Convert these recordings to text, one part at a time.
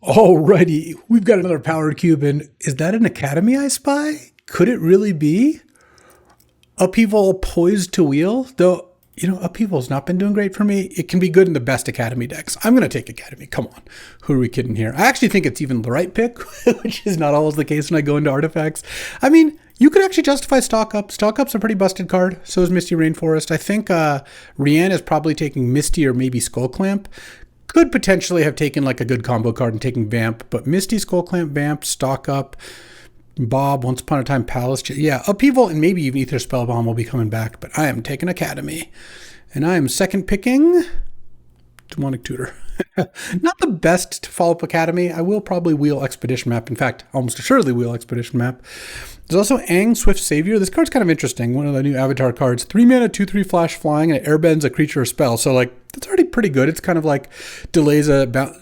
Alrighty, we've got another power cube, and is that an Academy I spy? Could it really be? Upheaval poised to wheel? Though, Upheaval's not been doing great for me. It can be good in the best Academy decks. I'm going to take Academy. Come on. Who are we kidding here? I actually think it's even the right pick, which is not always the case when I go into artifacts. I mean, you could actually justify Stock Up. Stock Up's a pretty busted card. So is Misty Rainforest. I think Rihanna is probably taking Misty or maybe Skull Clamp. Could potentially have taken like a good combo card and taking Vamp, but Misty, Skull Clamp, Vamp, Stock Up, Bob, Once Upon a Time Palace. Yeah, Upheaval and maybe even Ether Spellbomb will be coming back, but I am taking Academy. And I am second picking Demonic Tutor. Not the best to follow up Academy. I will probably wheel Expedition Map. In fact, almost assuredly wheel Expedition Map. There's also Aang, Swift Savior. This card's kind of interesting. One of the new Avatar cards. 3 mana, 2/3 flash flying, and it airbends a creature or spell. So, that's already pretty good. It's kind of like delays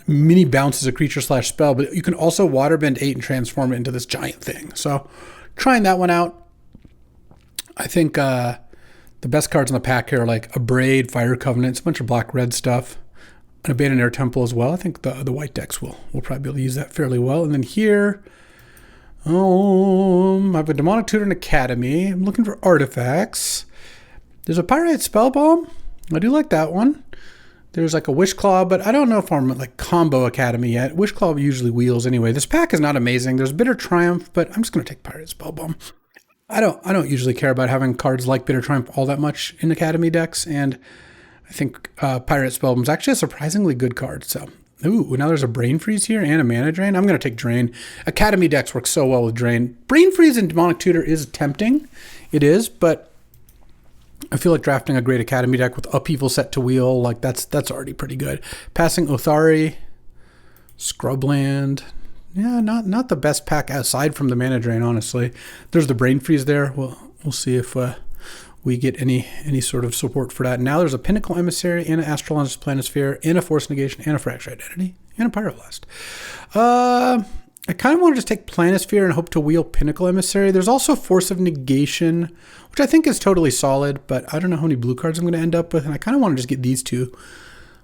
mini bounces a creature / spell, but you can also waterbend 8 and transform it into this giant thing. So, trying that one out. I think the best cards in the pack here are like a Braid, Fire Covenant, it's a bunch of black-red stuff. An Abandoned Air Temple as well. I think the white decks will probably be able to use that fairly well. And then here, I have a Demonic Tutor and Academy. I'm looking for artifacts. There's a Pyrite Spellbomb. I do like that one. There's like a Wish Claw, but I don't know if I'm at like Combo Academy yet. Wish Claw usually wheels anyway. This pack is not amazing. There's Bitter Triumph, but I'm just going to take Pyrite Spellbomb. I don't usually care about having cards like Bitter Triumph all that much in Academy decks, and I think Pyrite Spellbomb is actually a surprisingly good card. So, now there's a Brain Freeze here and a Mana Drain. I'm going to take Drain. Academy decks work so well with Drain. Brain Freeze and Demonic Tutor is tempting. It is, but I feel like drafting a great Academy deck with Upheaval set to wheel, that's already pretty good. Passing Othari, Scrubland. Yeah, not the best pack aside from the Mana Drain, honestly. There's the Brain Freeze there. We'll see if we get any sort of support for that. Now there's a Pinnacle Emissary and an Astrologist Planisphere and a Force Negation and a Fracture Identity and a Pyroblast. I kind of want to just take Planisphere and hope to wheel Pinnacle Emissary. There's also Force of Negation, which I think is totally solid, but I don't know how many blue cards I'm going to end up with, and I kind of want to just get these two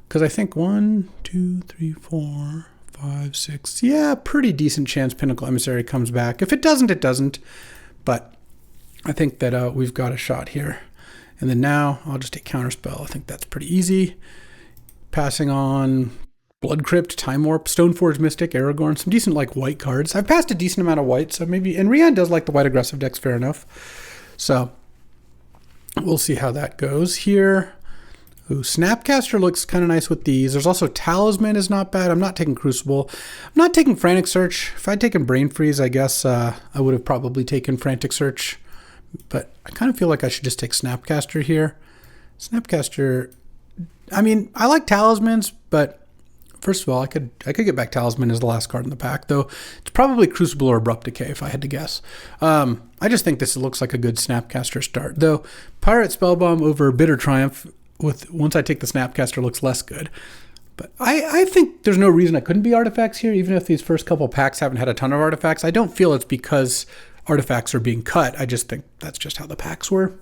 because I think 1, 2, 3, 4, 5, 6. Yeah, pretty decent chance Pinnacle Emissary comes back. If it doesn't, it doesn't, but I think that we've got a shot here. And then now I'll just take Counterspell. I think that's pretty easy. Passing on Blood Crypt, Time Warp, Stoneforge Mystic, Aragorn, some decent white cards. I've passed a decent amount of white, so maybe, and Rian does like the white aggressive decks, fair enough. So we'll see how that goes here. Ooh, Snapcaster looks kind of nice with these. There's also Talisman is not bad. I'm not taking Crucible. I'm not taking Frantic Search. If I'd taken Brain Freeze, I guess I would have probably taken Frantic Search. But I kind of feel like I should just take Snapcaster here. Snapcaster, I mean, I like Talismans, but first of all, I could get back Talisman as the last card in the pack, though it's probably Crucible or Abrupt Decay if I had to guess. I just think this looks like a good Snapcaster start, though Pyrite Spellbomb over Bitter Triumph once I take the Snapcaster looks less good. But I think there's no reason I couldn't be artifacts here, even if these first couple packs haven't had a ton of artifacts. I don't feel it's because artifacts are being cut. I just think that's just how the packs were.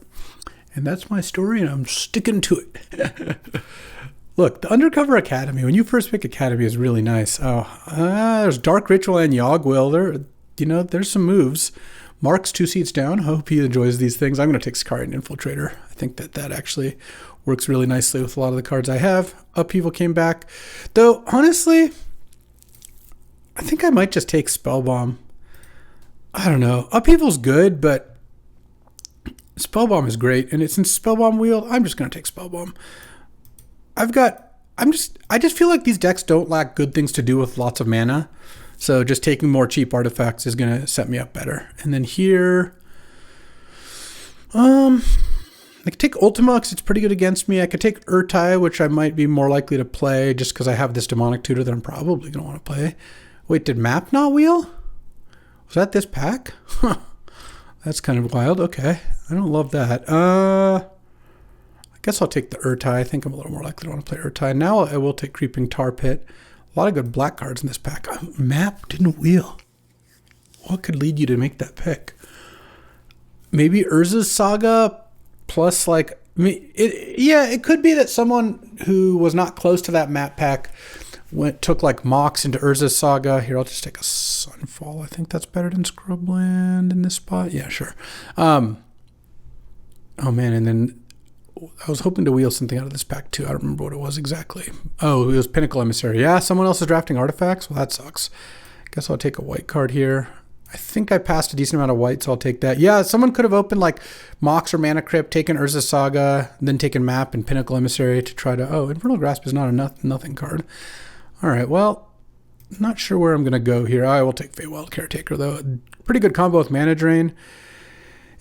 And that's my story, and I'm sticking to it. Look, the Undercover Academy, when you first pick Academy, is really nice. There's Dark Ritual and Yogg-Will. There's some moves. Mark's 2 seats down. Hope he enjoys these things. I'm going to take Sicarian Infiltrator. I think that actually works really nicely with a lot of the cards I have. Upheaval came back. Though, honestly, I think I might just take Spellbomb. I don't know. Upheaval's good, but Spellbomb is great. And since Spellbomb wheeled, I'm just going to take Spellbomb. I just feel like these decks don't lack good things to do with lots of mana. So just taking more cheap artifacts is going to set me up better. And then here, I could take Ultima because it's pretty good against me. I could take Urtai, which I might be more likely to play just because I have this Demonic Tutor that I'm probably going to want to play. Wait, did Map not wheel? Was that this pack? Huh. That's kind of wild. Okay. I don't love that. I guess I'll take the Urtai. I think I'm a little more likely to want to play Urtai. Now I will take Creeping Tar Pit. A lot of good black cards in this pack. Map didn't wheel. What could lead you to make that pick? Maybe Urza's Saga plus it could be that someone who was not close to that map pack took like Mox into Urza's Saga. Here, I'll just take a Sunfall. I think that's better than Scrubland in this spot. Yeah, sure. Oh man, and then I was hoping to wheel something out of this pack too. I don't remember what it was exactly. Oh, it was Pinnacle Emissary. Yeah, someone else is drafting artifacts. Well, that sucks. Guess I'll take a white card here. I think I passed a decent amount of white, so I'll take that. Yeah, someone could have opened like Mox or Mana Crypt, taken Urza's Saga, then taken Map and Pinnacle Emissary to try to... Oh, Infernal Grasp is not a nothing card. All right, well, not sure where I'm going to go here. I will take Feywild Caretaker, though. Pretty good combo with Mana Drain.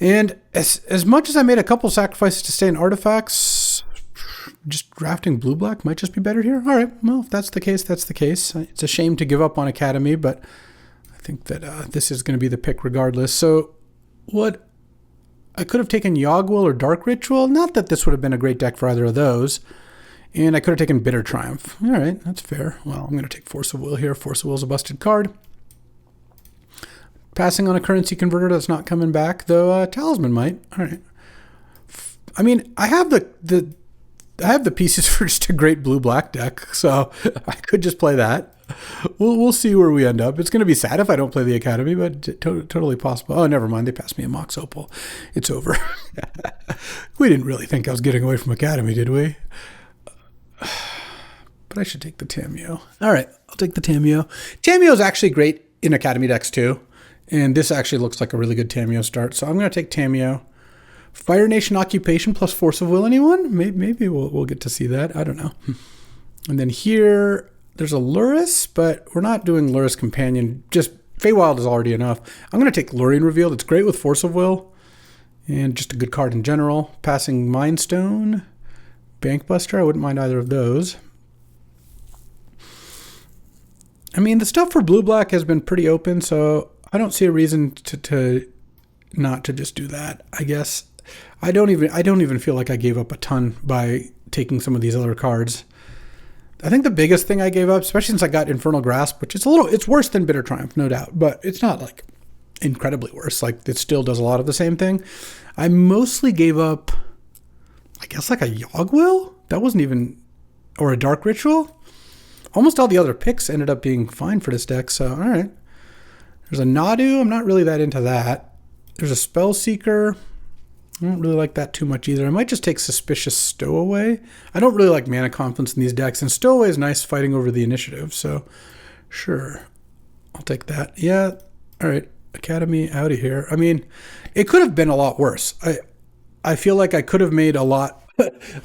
And as much as I made a couple sacrifices to stay in artifacts, just drafting blue-black might just be better here. All right, well, if that's the case, that's the case. It's a shame to give up on Academy, but I think that this is going to be the pick regardless. So what I could have taken Yogg-Will or Dark Ritual. Not that this would have been a great deck for either of those. And I could have taken Bitter Triumph. All right, that's fair. Well, I'm going to take Force of Will here. Force of Will is a busted card. Passing on a currency converter that's not coming back, though Talisman might. All right. I mean, I have the pieces for just a great blue-black deck, so I could just play that. We'll see where we end up. It's going to be sad if I don't play the Academy, but totally possible. Oh, never mind. They passed me a Mox Opal. It's over. We didn't really think I was getting away from Academy, did we? But I should take the Tamiyo. All right, I'll take the Tamiyo. Tamiyo is actually great in Academy decks too. And this actually looks like a really good Tamiyo start. So I'm going to take Tamiyo. Fire Nation Occupation plus Force of Will, anyone? Maybe we'll get to see that. I don't know. And then here, there's a Lurrus, but we're not doing Lurrus Companion. Just Feywild is already enough. I'm going to take Lorien Revealed. It's great with Force of Will. And just a good card in general. Passing Mind Stone. Bankbuster. I wouldn't mind either of those. I mean, the stuff for blue-black has been pretty open, so I don't see a reason to not to just do that. I guess I don't even feel like I gave up a ton by taking some of these other cards. I think the biggest thing I gave up, especially since I got Infernal Grasp, which it's worse than Bitter Triumph, no doubt, but it's not like incredibly worse. Like it still does a lot of the same thing. I mostly gave up, I guess, like a Yogg-Will. That wasn't even, or a Dark Ritual. Almost all the other picks ended up being fine for this deck, so all right. There's a Nadu. I'm not really that into that. There's a Spellseeker. I don't really like that too much either. I might just take Suspicious Stowaway. I don't really like Mana Confluence in these decks, and Stowaway is nice fighting over the initiative, so sure. I'll take that. Yeah, all right. Academy out of here. I mean, it could have been a lot worse. I feel like I could have made a lot.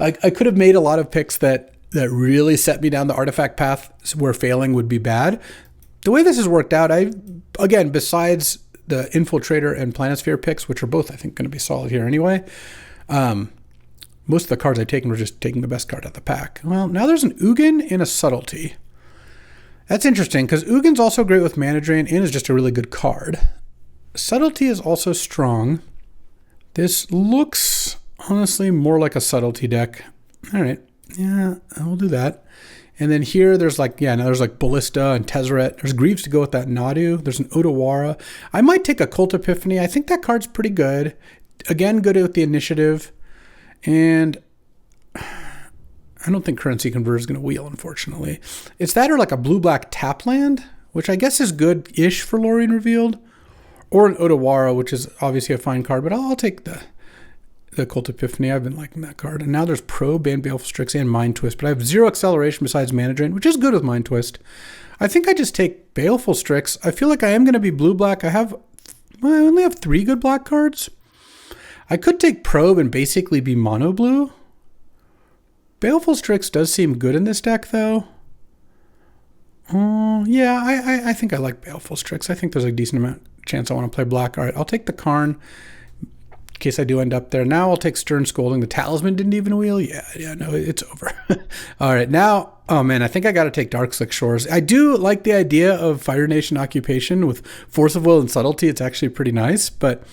I could have made a lot of picks that really set me down the artifact path where failing would be bad. The way this has worked out, again, besides the Infiltrator and Planisphere picks, which are both, I think, going to be solid here anyway, most of the cards I've taken were just taking the best card out of the pack. Well, now there's an Ugin and a Subtlety. That's interesting, because Ugin's also great with Mana Drain and is just a really good card. Subtlety is also strong. This looks, honestly, more like a Subtlety deck. All right. Yeah, we'll do that. And then here there's like, now there's like Ballista and Tezzeret. There's Greaves to go with that Nadu. There's an Otawara. I might take a Cult Epiphany. I think that card's pretty good. Again, good with the initiative. And I don't think Currency Converter is going to wheel, unfortunately. It's that or like a blue-black tap land, which I guess is good-ish for Lorien Revealed. Or an Otawara, which is obviously a fine card, but I'll take the Cult Epiphany. I've been liking that card. And now there's Probe and Baleful Strix and Mind Twist, but I have 0 acceleration besides Mana Drain, which is good with Mind Twist. I think I just take Baleful Strix. I feel like I am going to be blue-black. I only have 3 good black cards. I could take Probe and basically be mono-blue. Baleful Strix does seem good in this deck, though. Yeah, I think I like Baleful Strix. I think there's a decent amount chance I want to play black. All right, I'll take the Karn in case I do end up there. Now I'll take Stern Scolding. The Talisman didn't even wheel. Yeah, no, it's over. All right, now, oh man, I think I got to take Dark Slick Shores. I do like the idea of Fire Nation Occupation with Force of Will and Subtlety. It's actually pretty nice, but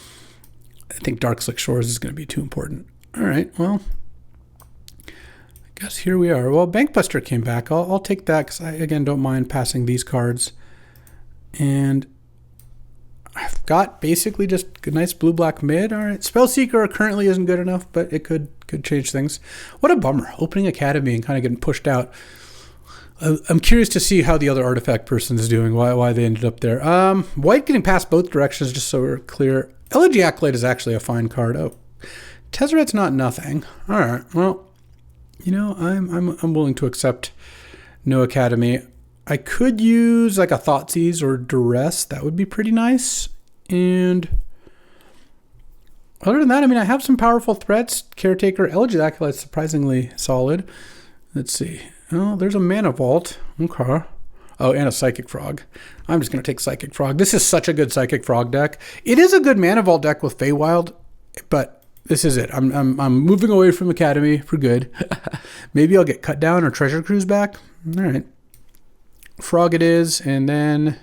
I think Dark Slick Shores is going to be too important. All right, well, I guess here we are. Well, Bankbuster came back. I'll take that because I, again, don't mind passing these cards. And I've got basically just a nice blue-black mid. All right, Spellseeker currently isn't good enough, but it could change things. What a bummer, opening Academy and kind of getting pushed out. I'm curious to see how the other artifact person is doing, why they ended up there. White getting past both directions, just so we're clear. Elegy Acolyte is actually a fine card. Oh, Tezzeret's not nothing. All right, well, you know, I'm willing to accept no Academy. I could use like a Thoughtseize or Duress. That would be pretty nice. And other than that, I mean, I have some powerful threats. Caretaker, Elegy Acolyte's surprisingly solid. Let's see. Oh, there's a Mana Vault. Okay. Oh, and a Psychic Frog. I'm just going to take Psychic Frog. This is such a good Psychic Frog deck. It is a good Mana Vault deck with Feywild, but this is it. I'm moving away from Academy for good. Maybe I'll get Cut Down or Treasure Cruise back. All right. Frog it is, and then,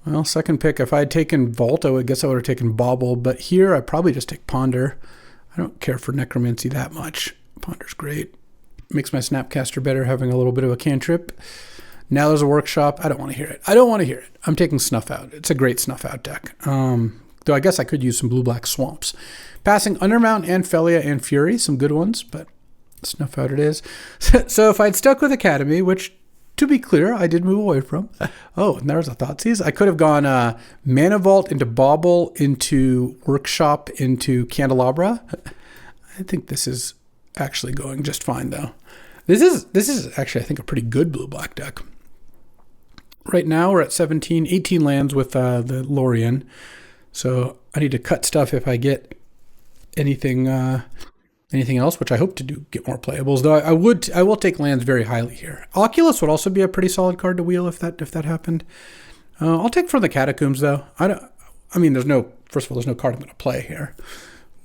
well, second pick. If I had taken Vault, I guess I would have taken Bauble, but here I probably just take Ponder. I don't care for Necromancy that much. Ponder's great. Makes my Snapcaster better having a little bit of a cantrip. Now there's a Workshop. I don't want to hear it. I don't want to hear it. I'm taking Snuff Out. It's a great Snuff Out deck. Though I guess I could use some blue-black Swamps. Passing Undermount and Felia and Fury, some good ones, but Snuff Out it is. So if I'd stuck with Academy, which, to be clear, I did move away from. Oh, and there's a Thoughtseize. I could have gone Mana Vault into Bauble, into Workshop, into Candelabra. I think this is actually going just fine, though. This is actually, I think, a pretty good blue-black deck. Right now, we're at 18 lands with the Lorien. So I need to cut stuff if I get anything else, which I hope to do get more playables. Though I will take lands very highly here. Oculus would also be a pretty solid card to wheel if that happened. I'll take from the Catacombs, though. There's no card I'm going to play here.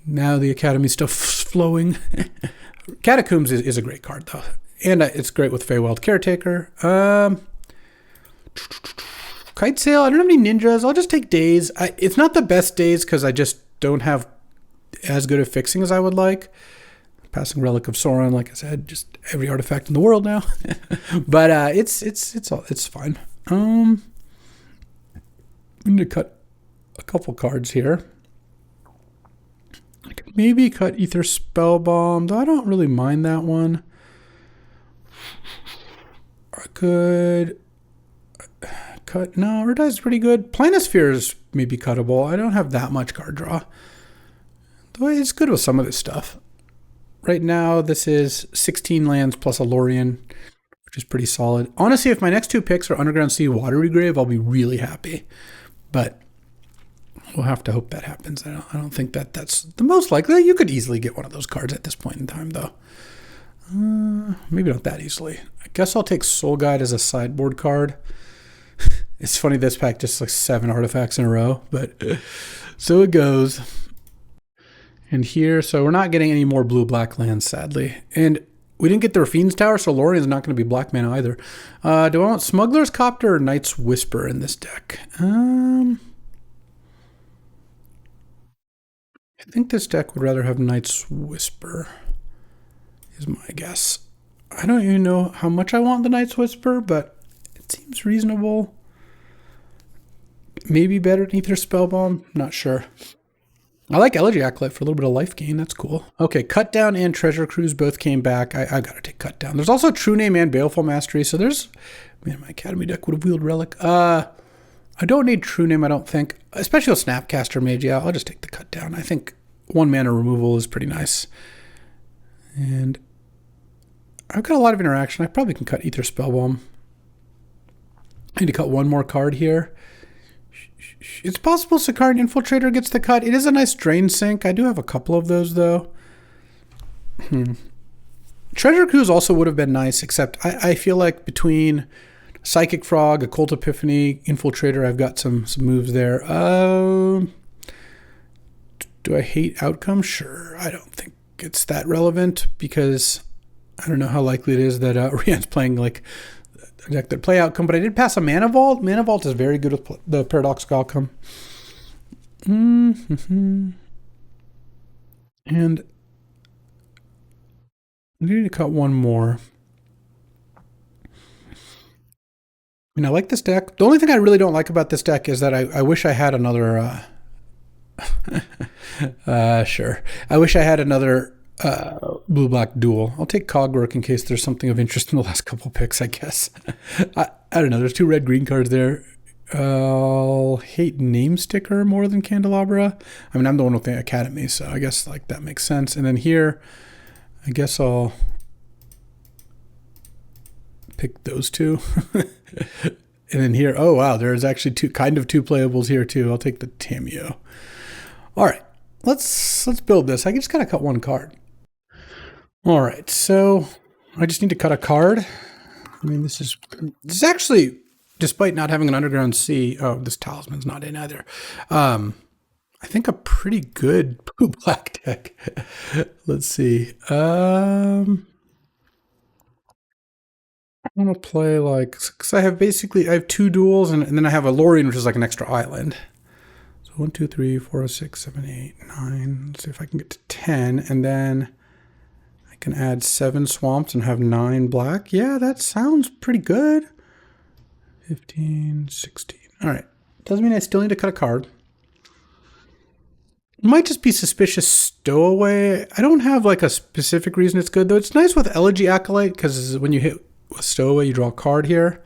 Now the Academy's still flowing. Catacombs is a great card, though. And it's great with Feywild Caretaker. Kite Sail, I don't have any ninjas. I'll just take Daze. It's not the best Daze because I just don't have as good a fixing as I would like. Passing Relic of Sauron, like I said, just every artifact in the world now. But it's fine. I need to cut a couple cards here. I could maybe cut Ether Spellbomb, though I don't really mind that one. I could cut, no, Urdice is pretty good. Planisphere is maybe cuttable. I don't have that much card draw. Though it's good with some of this stuff. Right now, this is 16 lands plus a Lorien, which is pretty solid. Honestly, if my next two picks are Underground Sea, Watery Grave, I'll be really happy. But we'll have to hope that happens. I don't think that's the most likely. You could easily get one of those cards at this point in time, though. Maybe not that easily. I guess I'll take Soul Guide as a sideboard card. It's funny, this pack just like 7 artifacts in a row, but so it goes. And here, so we're not getting any more blue-black lands, sadly. And we didn't get the Raffine's Tower, so Lorien's not going to be black mana either. Do I want Smuggler's Copter or Knight's Whisper in this deck? I think this deck would rather have Knight's Whisper, is my guess. I don't even know how much I want the Knight's Whisper, but it seems reasonable. Maybe better than Ether Spellbomb, not sure. I like Elegy Acolyte for a little bit of life gain. That's cool. Okay, Cut Down and Treasure Cruise both came back. I got to take Cut Down. There's also True Name and Baleful Mastery. So there's... Man, my Academy deck would have wheeled Relic. I don't need True Name, I don't think. Especially with Snapcaster Mage. Yeah, I'll just take the Cut Down. I think 1 mana removal is pretty nice. And I've got a lot of interaction. I probably can cut Ether Spellbomb. I need to cut one more card here. It's possible Sicarian Infiltrator gets the cut. It is a nice drain sink. I do have a couple of those, though. Treasure Cruise also would have been nice, except I feel like between Psychic Frog, Occult Epiphany, Infiltrator, I've got some moves there. Do I hate Outcome? Sure. I don't think it's that relevant because I don't know how likely it is that Rian's playing like a deck that play Outcome, but I did pass a Mana Vault. Mana Vault is very good with the Paradoxical Outcome. And I need to cut one more. I mean, I like this deck. The only thing I really don't like about this deck is that I wish I had another... sure. I wish I had another blue-black duel. I'll take Cogwork in case there's something of interest in the last couple picks, I guess. I don't know. There's 2 red-green cards there. I'll hate Name Sticker more than Candelabra. I mean, I'm the one with the Academy, so I guess like that makes sense. And then here, I guess I'll pick those 2. And then here, oh wow, there's actually two playables here too. I'll take the Tameo. All right, let's build this. I just gotta cut 1 card. All right, so I just need to cut a card. I mean, this is actually, despite not having an Underground Sea, oh, this Talisman's not in either. I think a pretty good blue-black deck. Let's see. I'm gonna play like, because I have 2 duels and then I have a Lorien, which is like an extra island. So 1, 2, 3, 4, 6, 7, 8, 9. Let's see if I can get to 10, and then I can add 7 swamps and have 9 black. Yeah, that sounds pretty good. 15, 16. All right. Doesn't mean I still need to cut a card. It might just be Suspicious Stowaway. I don't have like a specific reason it's good, though. It's nice with Elegy Acolyte because when you hit with Stowaway, you draw a card here.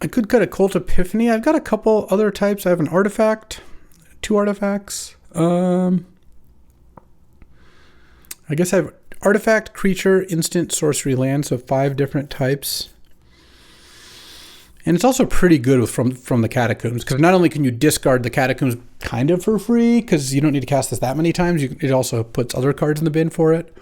I could cut a Cult Epiphany. I've got a couple other types. I have an artifact, 2 artifacts. I guess I have artifact, creature, instant, sorcery, land, so 5 different types. And it's also pretty good from the Catacombs, because not only can you discard the Catacombs kind of for free, because you don't need to cast this that many times, it also puts other cards in the bin for it.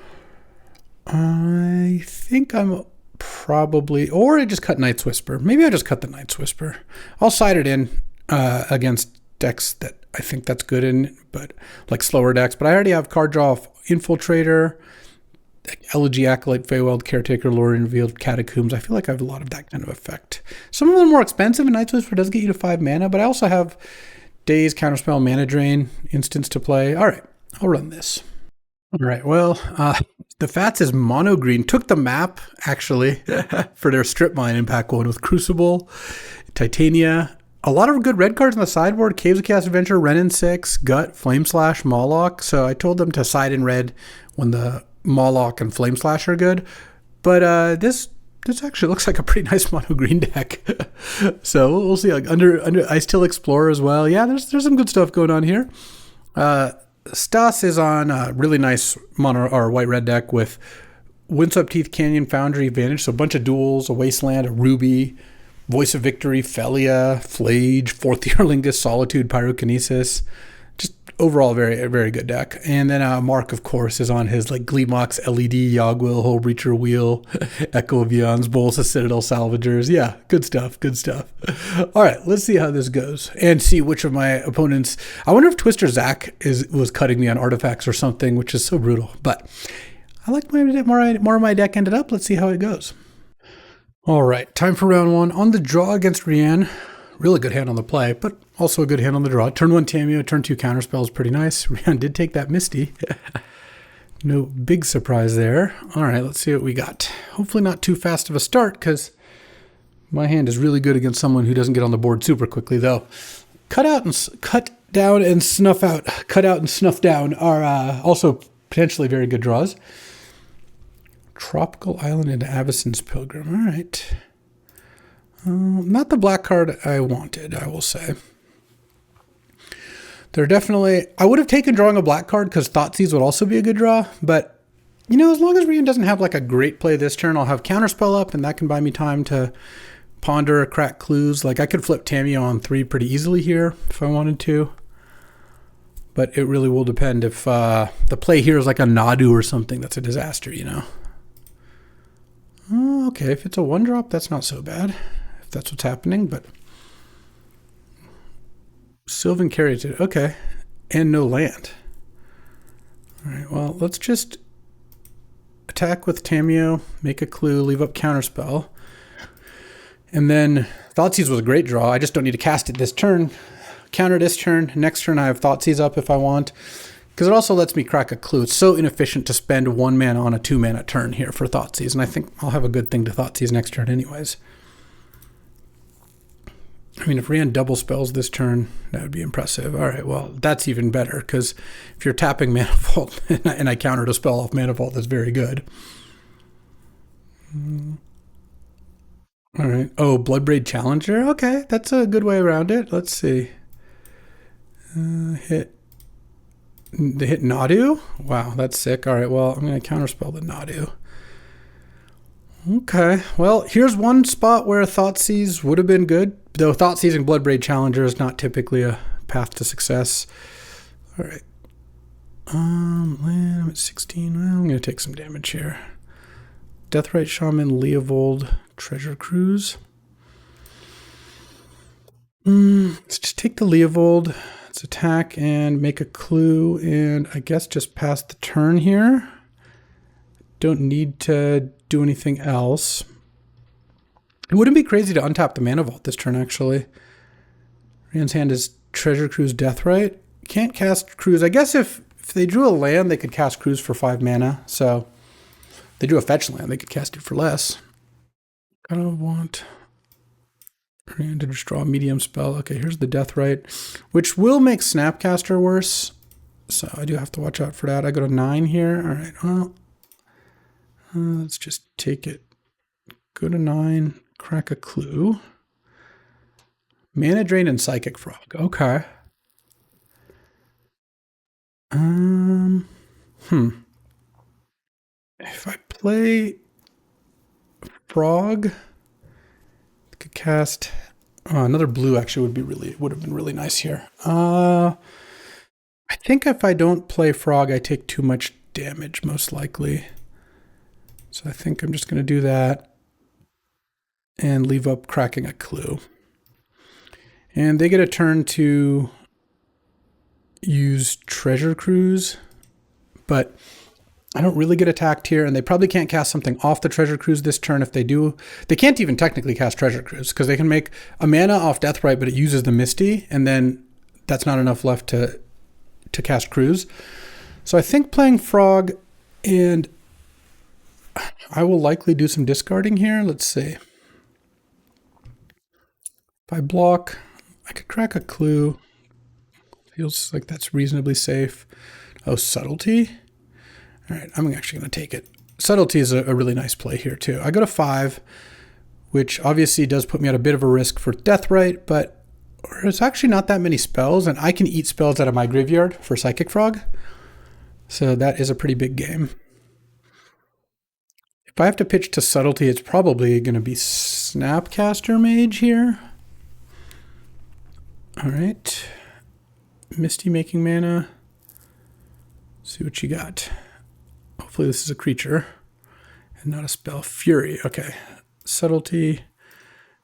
I think I'm probably, or I just cut Night's Whisper. Maybe I just cut the Night's Whisper. I'll side it in against decks that I think that's good in, but like slower decks. But I already have card draw of Infiltrator, Elegy Acolyte, Feywild, Caretaker, Lorien Revealed, Catacombs. I feel like I have a lot of that kind of effect. Some of them are more expensive, and Night's Whisper does get you to 5 mana, but I also have Daze, Counterspell, Mana Drain, Instants to play. All right, I'll run this. All right, well, the Fats is mono green. Took the map, actually, for their Strip Mine in pack 1 with Crucible, Titania. A lot of good red cards on the sideboard. Caves of Chaos Adventure, Renin 6, Gut, Flame Slash, Moloch. So I told them to side in red when the Moloch and Flame Slash are good. But this actually looks like a pretty nice mono green deck. So we'll see. Like under Ice Till Explorer as well. Yeah, there's some good stuff going on here. Stas is on a really nice mono or white-red deck with Windswept Teeth, Canyon, Foundry, Advantage. So a bunch of duels, a Wasteland, a Ruby, Voice of Victory, Felia, Flage, Fourth Earlingus, Solitude, Pyrokinesis. Just overall very, very good deck. And then Mark, of course, is on his like Gleemox, LED, Yogwill, Hull Breacher Wheel, Echo of Eons, Bolsa, Citadel, Salvagers. Yeah, good stuff, good stuff. All right, let's see how this goes and see which of my opponents. I wonder if Twister Zach was cutting me on artifacts or something, which is so brutal. But I like more of my deck ended up. Let's see how it goes. All right, time for round 1. On the draw against Rian. Really good hand on the play, but also a good hand on the draw. Turn 1 Tameo, turn 2 Counterspell is pretty nice. Rian did take that Misty. No big surprise there. All right, let's see what we got. Hopefully not too fast of a start, because my hand is really good against someone who doesn't get on the board super quickly, though. Cut down and snuff down are also potentially very good draws. Tropical Island and Avacyn's Pilgrim. All right. Not the black card I wanted, I will say. They're definitely... I would have taken drawing a black card because Thoughtseize would also be a good draw, but, you know, as long as Rian doesn't have like a great play this turn, I'll have Counterspell up, and that can buy me time to ponder or crack clues. Like, I could flip Tameo on 3 pretty easily here if I wanted to, but it really will depend if the play here is like a Nadu or something. That's a disaster, you know? Okay, if it's a 1-drop, that's not so bad. That's what's happening, but Sylvan carries it. Okay, and no land. All right, well, let's just attack with Tameo, make a clue, leave up Counterspell, and then Thoughtseize was a great draw. I just don't need to cast it this turn. Counter this turn. Next turn I have Thoughtseize up if I want, because it also lets me crack a clue. It's so inefficient to spend 1 mana on a 2 mana turn here for Thoughtseize, and I think I'll have a good thing to Thoughtseize next turn anyways. I mean, if Rand double spells this turn, that would be impressive. All right, well, that's even better, because if you're tapping Mana Vault and I countered a spell off Mana Vault, that's very good. All right. Oh, Bloodbraid Challenger? Okay, that's a good way around it. Let's see. Hit. They hit Nadu? Wow, that's sick. All right, well, I'm going to counterspell the Nadu. Okay, well, here's one spot where Thoughtseize would have been good, though Thoughtseize and Bloodbraid Challenger is not typically a path to success. All right. Land, I'm at 16. Well, I'm going to take some damage here. Deathrite Shaman, Leovold, Treasure Cruise. Let's just take the Leovold. Let's attack and make a clue, and I guess just pass the turn here. Don't need to do anything else. It wouldn't be crazy to untap the Mana Vault this turn, actually. Rand's hand is Treasure Cruise, Deathrite. Can't cast Cruise. I guess if they drew a land, they could cast Cruise for 5 mana. So if they drew a fetch land, they could cast it for less. I don't want Rand to just draw a medium spell. Okay, here's the Deathrite, which will make Snapcaster worse. So I do have to watch out for that. I go to 9 here. All right, well, let's just take it. Go to 9, crack a clue. Mana Drain and Psychic Frog. Okay. If I play Frog, I could cast another blue. Actually, would have been really nice here. I think if I don't play Frog, I take too much damage, most likely. So I think I'm just going to do that and leave up cracking a clue. And they get a turn to use Treasure Cruise, but I don't really get attacked here, and they probably can't cast something off the Treasure Cruise this turn. If they do, they can't even technically cast Treasure Cruise, because they can make a mana off Deathrite, but it uses the Misty, and then that's not enough left to cast Cruise. So I think playing Frog, and I will likely do some discarding here. Let's see. If I block, I could crack a clue. Feels like that's reasonably safe. Oh, Subtlety. All right, I'm actually going to take it. Subtlety is a really nice play here, too. I go to 5, which obviously does put me at a bit of a risk for Deathrite, but there's actually not that many spells, and I can eat spells out of my graveyard for Psychic Frog. So that is a pretty big game. If I have to pitch to Subtlety, it's probably going to be Snapcaster Mage here. All right. Misty making mana. See what you got. Hopefully this is a creature and not a spell. Fury. Okay. Subtlety.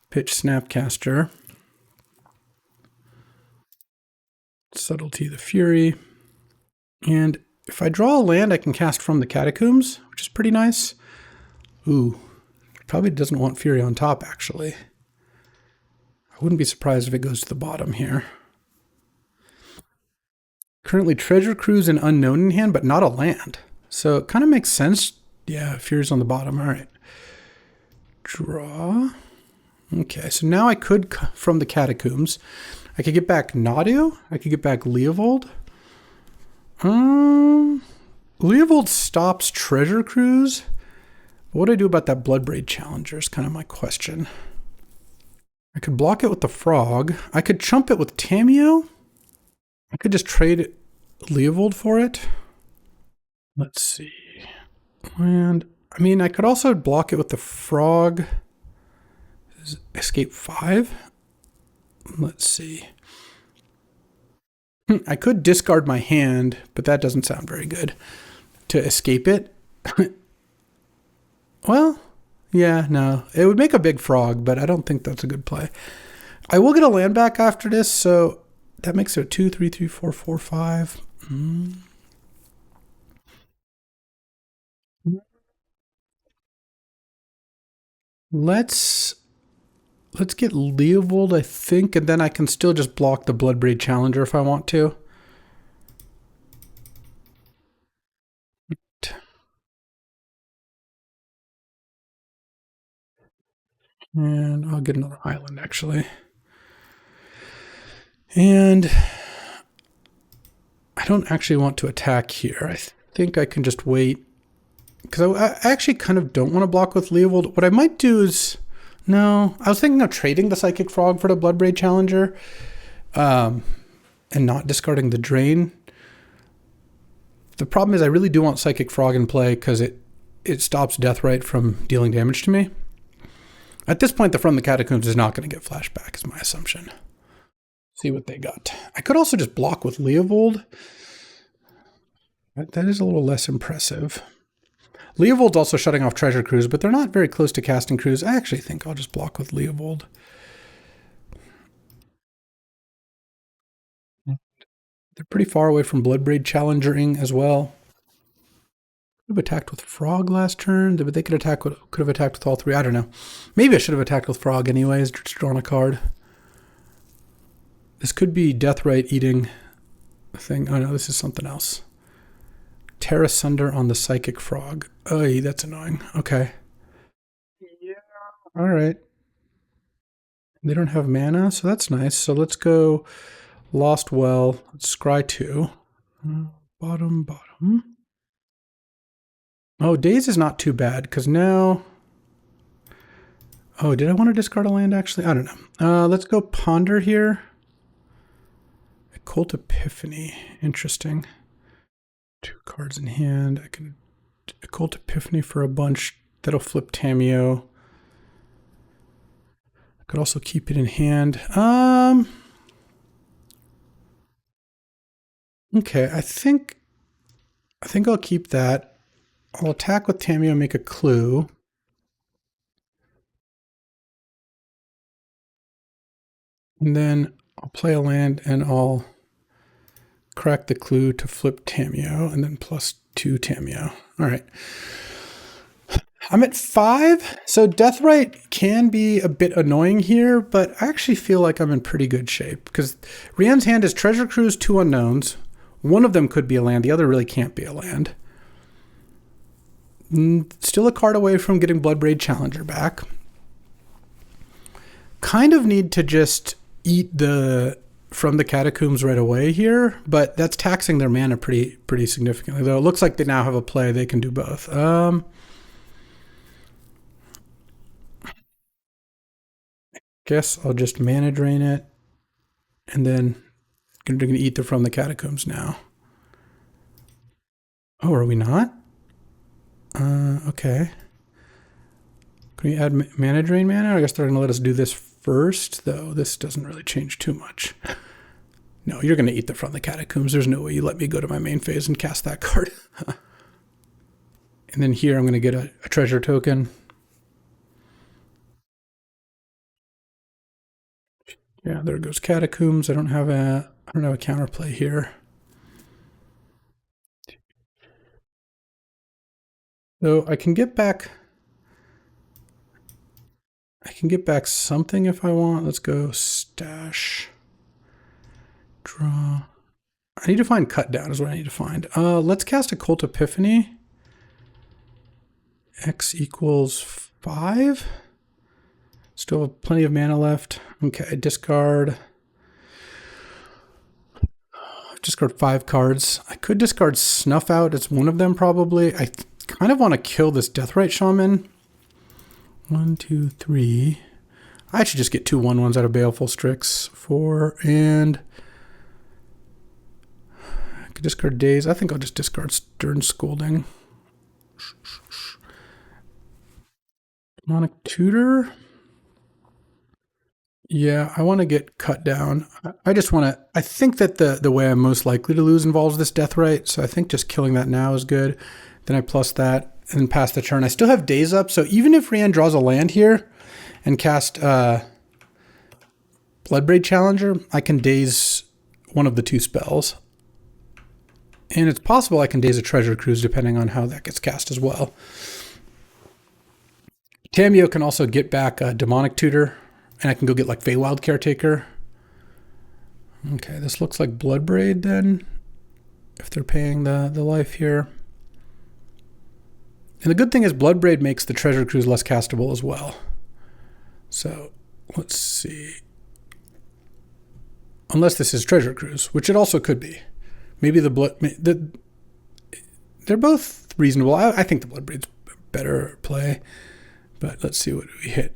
Pitch Snapcaster. Subtlety the Fury. And if I draw a land, I can cast from the Catacombs, which is pretty nice. Ooh. Probably doesn't want Fury on top, actually. I wouldn't be surprised if it goes to the bottom here. Currently Treasure Cruise and Unknown in hand, but not a land. So it kind of makes sense. Yeah, Fury's on the bottom. All right. Draw. Okay, so now I could, from the Catacombs, I could get back Nadu. I could get back Leovold. Leovold stops Treasure Cruise. What do I do about that Bloodbraid Challenger is kind of my question. I could block it with the Frog. I could chump it with Tameo. I could just trade Leovold for it. Let's see. And I mean, I could also block it with the Frog. Escape 5. Let's see. I could discard my hand, but that doesn't sound very good. To escape it. Well, yeah, no. It would make a big Frog, but I don't think that's a good play. I will get a land back after this, so that makes it 2, 3, 3, 4, 4, 5. Let's get Leovold, I think, and then I can still just block the Bloodbraid Challenger if I want to. And I'll get another island, actually. And I don't actually want to attack here. I think I can just wait. Because I actually kind of don't want to block with Leovold. What I might do is... No, I was thinking of trading the Psychic Frog for the Bloodbraid Challenger. And not discarding the Drain. The problem is I really do want Psychic Frog in play because it stops Deathrite from dealing damage to me. At this point, the From the Catacombs is not going to get flashback, is my assumption. See what they got. I could also just block with Leovold. That is a little less impressive. Leovold's also shutting off Treasure Cruise, but they're not very close to casting Cruise. I actually think I'll just block with Leovold. They're pretty far away from Bloodbraid Challengering as well. Could have attacked with Frog last turn, but they could have attacked with all three. I don't know. Maybe I should have attacked with Frog anyways, just drawn a card. This could be Deathrite eating a thing. Oh no, this is something else. Terra Sunder on the Psychic Frog. Oh, that's annoying. Okay. Yeah. All right. They don't have mana, so that's nice. So let's go Lost Well. Let's scry 2. Bottom. Oh, Daze is not too bad, because now... Oh, did I want to discard a land, actually? I don't know. Let's go Ponder here. Occult Epiphany. Interesting. 2 cards in hand. I can Occult Epiphany for a bunch. That'll flip Tameo. I could also keep it in hand. Okay, I think I'll keep that. I'll attack with Tameo, make a clue. And then I'll play a land and I'll crack the clue to flip Tameo and then +2 Tameo. All right. I'm at 5. So Deathrite can be a bit annoying here, but I actually feel like I'm in pretty good shape because Rian's hand is Treasure Cruise, 2 unknowns. One of them could be a land. The other really can't be a land. Still a card away from getting Bloodbraid Challenger back. Kind of need to just eat the From the Catacombs right away here, but that's taxing their mana pretty significantly. Though it looks like they now have a play they can do both. Guess I'll just mana drain it, and then I'm going to eat the From the Catacombs now. Oh, are we not? Okay. Can we add mana drain mana? I guess they're going to let us do this first, though. This doesn't really change too much. No, you're going to eat the From the Catacombs. There's no way you let me go to my main phase and cast that card. And then here I'm going to get a treasure token. Yeah, there goes Catacombs. I don't have a counterplay here. So I can get back something if I want. Let's go stash. Draw. I need to find cut down is what I need to find. Let's cast Occult Epiphany. X equals 5. Still have plenty of mana left. Okay, discard. Discard 5 cards. I could discard Snuff Out. It's one of them probably. I kind of want to kill this Deathrite Shaman. 1, 2, 3. I should just get 2 1/1s out of Baleful Strix. 4 and I could discard Daze. I think I'll just discard Stern Scolding. Demonic Tutor. Yeah, I want to get cut down. I just want to... I think that the way I'm most likely to lose involves this Deathrite, so I think just killing that now is good. Then I plus that and then pass the turn. I still have Daze up, so even if Rian draws a land here and cast Bloodbraid Challenger, I can Daze one of the 2 spells. And it's possible I can Daze a Treasure Cruise depending on how that gets cast as well. Tameo can also get back a Demonic Tutor, and I can go get like Feywild Caretaker. Okay, this looks like Bloodbraid then, if they're paying the life here. And the good thing is Bloodbraid makes the Treasure Cruise less castable as well. So let's see. Unless this is Treasure Cruise, which it also could be. Maybe they're both reasonable. I think the Bloodbraid's better play. But let's see what we hit.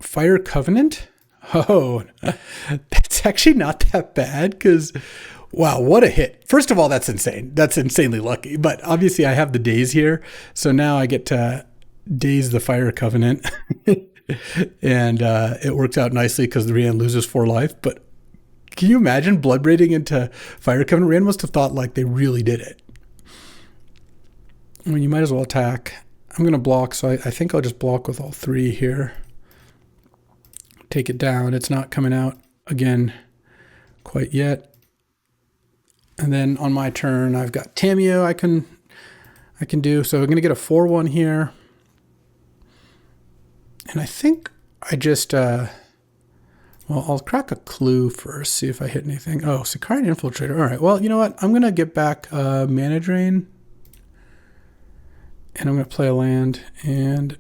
Fire Covenant? Oh, that's actually not that bad because, wow, what a hit. First of all, that's insane. That's insanely lucky. But obviously I have the daze here. So now I get to daze the Fire Covenant. And it works out nicely because the Rian loses 4 life. But can you imagine Bloodbraiding into Fire Covenant? Rian must have thought like they really did it. I mean, you might as well attack. I'm going to block, so I think I'll just block with all 3 here. Take it down. It's not coming out again quite yet. And then on my turn, I've got Tamiyo I can do. So I'm going to get a 4/1 here. And I think I just, well, I'll crack a clue first, see if I hit anything. Oh, Scott-Vargas Infiltrator. All right, well, you know what? I'm going to get back Mana Drain. And I'm going to play a land, and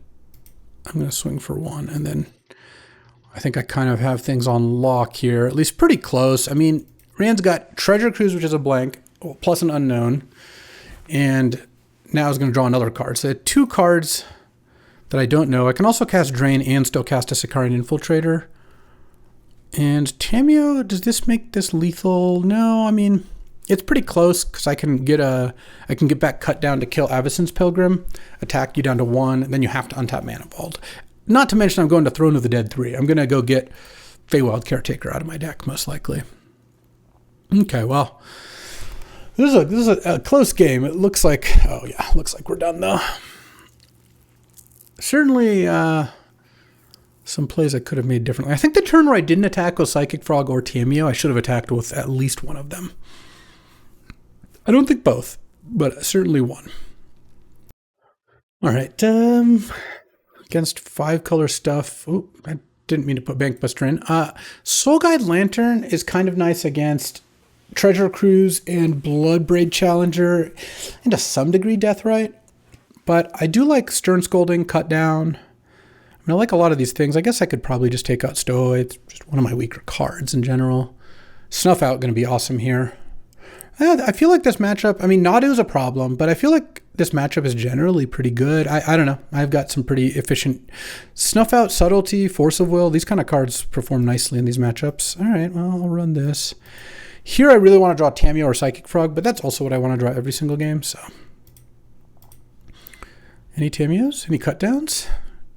I'm going to swing for 1. And then I think I kind of have things on lock here, at least pretty close. I mean, Rand's got Treasure Cruise, which is a blank, plus an unknown. And now he's going to draw another card. So 2 cards that I don't know. I can also cast Drain and still cast a Scott-Vargas Infiltrator. And Tamiyo, does this make this lethal? No, I mean, it's pretty close because I can get back Cut Down to kill Avacyn's Pilgrim, attack you down to 1, and then you have to untap Mana Vault. Not to mention I'm going to Throne of the Dead 3. I'm going to go get Feywild Caretaker out of my deck, most likely. Okay, well, this is a close game. It looks like, oh yeah, looks like we're done though. Certainly some plays I could have made differently. I think the turn where I didn't attack with Psychic Frog or Tamiyo, I should have attacked with at least one of them. I don't think both, but certainly one. All right, against 5-color stuff. Oh, I didn't mean to put Bankbuster in. Soul Guide Lantern is kind of nice against Treasure Cruise and Bloodbraid Challenger, and to some degree Deathrite. But I do like Stern Scolding, Cut Down. I mean, I like a lot of these things. I guess I could probably just take out Stowaway. It's just one of my weaker cards in general. Snuff Out going to be awesome here. I feel like this matchup, I mean, Nadu is a problem, but I feel like this matchup is generally pretty good. I don't know. I've got some pretty efficient Snuff Out, Subtlety, Force of Will. These kind of cards perform nicely in these matchups. All right, well, I'll run this. Here I really want to draw Tamiyo or Psychic Frog, but that's also what I want to draw every single game, so. Any Tamiyos? Any Cut Downs?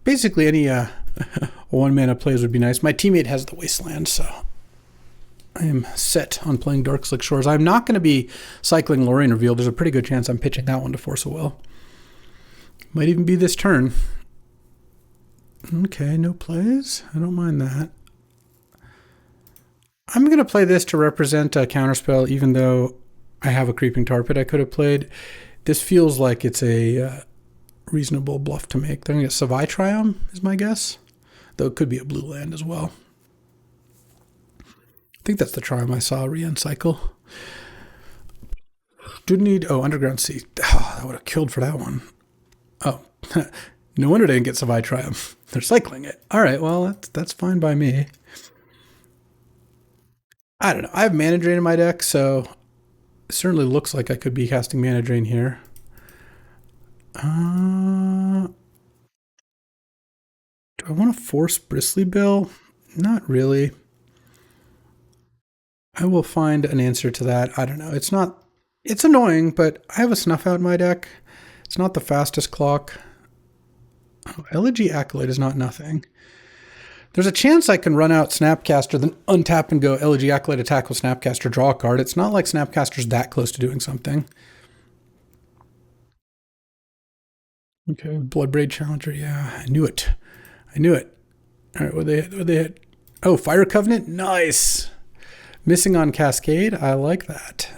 Basically any 1-mana plays would be nice. My teammate has the Wasteland, so I am set on playing Darkslick Shores. I'm not going to be cycling Lorraine Reveal. There's a pretty good chance I'm pitching that one to Force of Will. Might even be this turn. Okay, no plays. I don't mind that. I'm going to play this to represent a counterspell, even though I have a Creeping Tar Pit I could have played. This feels like it's a reasonable bluff to make. They're going to get Savai Triumph, is my guess. Though it could be a blue land as well. I think that's the Triumph I saw Rian cycle. Didn't need, oh, Underground Sea. Oh, that would have killed for that one. Oh, no wonder they didn't get Savai Triumph. They're cycling it. All right, well, that's fine by me. I don't know. I have Mana Drain in my deck, so it certainly looks like I could be casting Mana Drain here. Do I want to force Bristly Bill? Not really. I will find an answer to that. I don't know. It's annoying, but I have a Snuff Out in my deck. It's not the fastest clock. Oh, Elegy Acolyte is not nothing. There's a chance I can run out Snapcaster, then untap and go Elegy Acolyte, attack with Snapcaster, draw a card. It's not like Snapcaster's that close to doing something. Okay, Bloodbraid Challenger. Yeah, I knew it. I knew it. All right, what they hit? Oh, Fire Covenant. Nice. Missing on Cascade. I like that.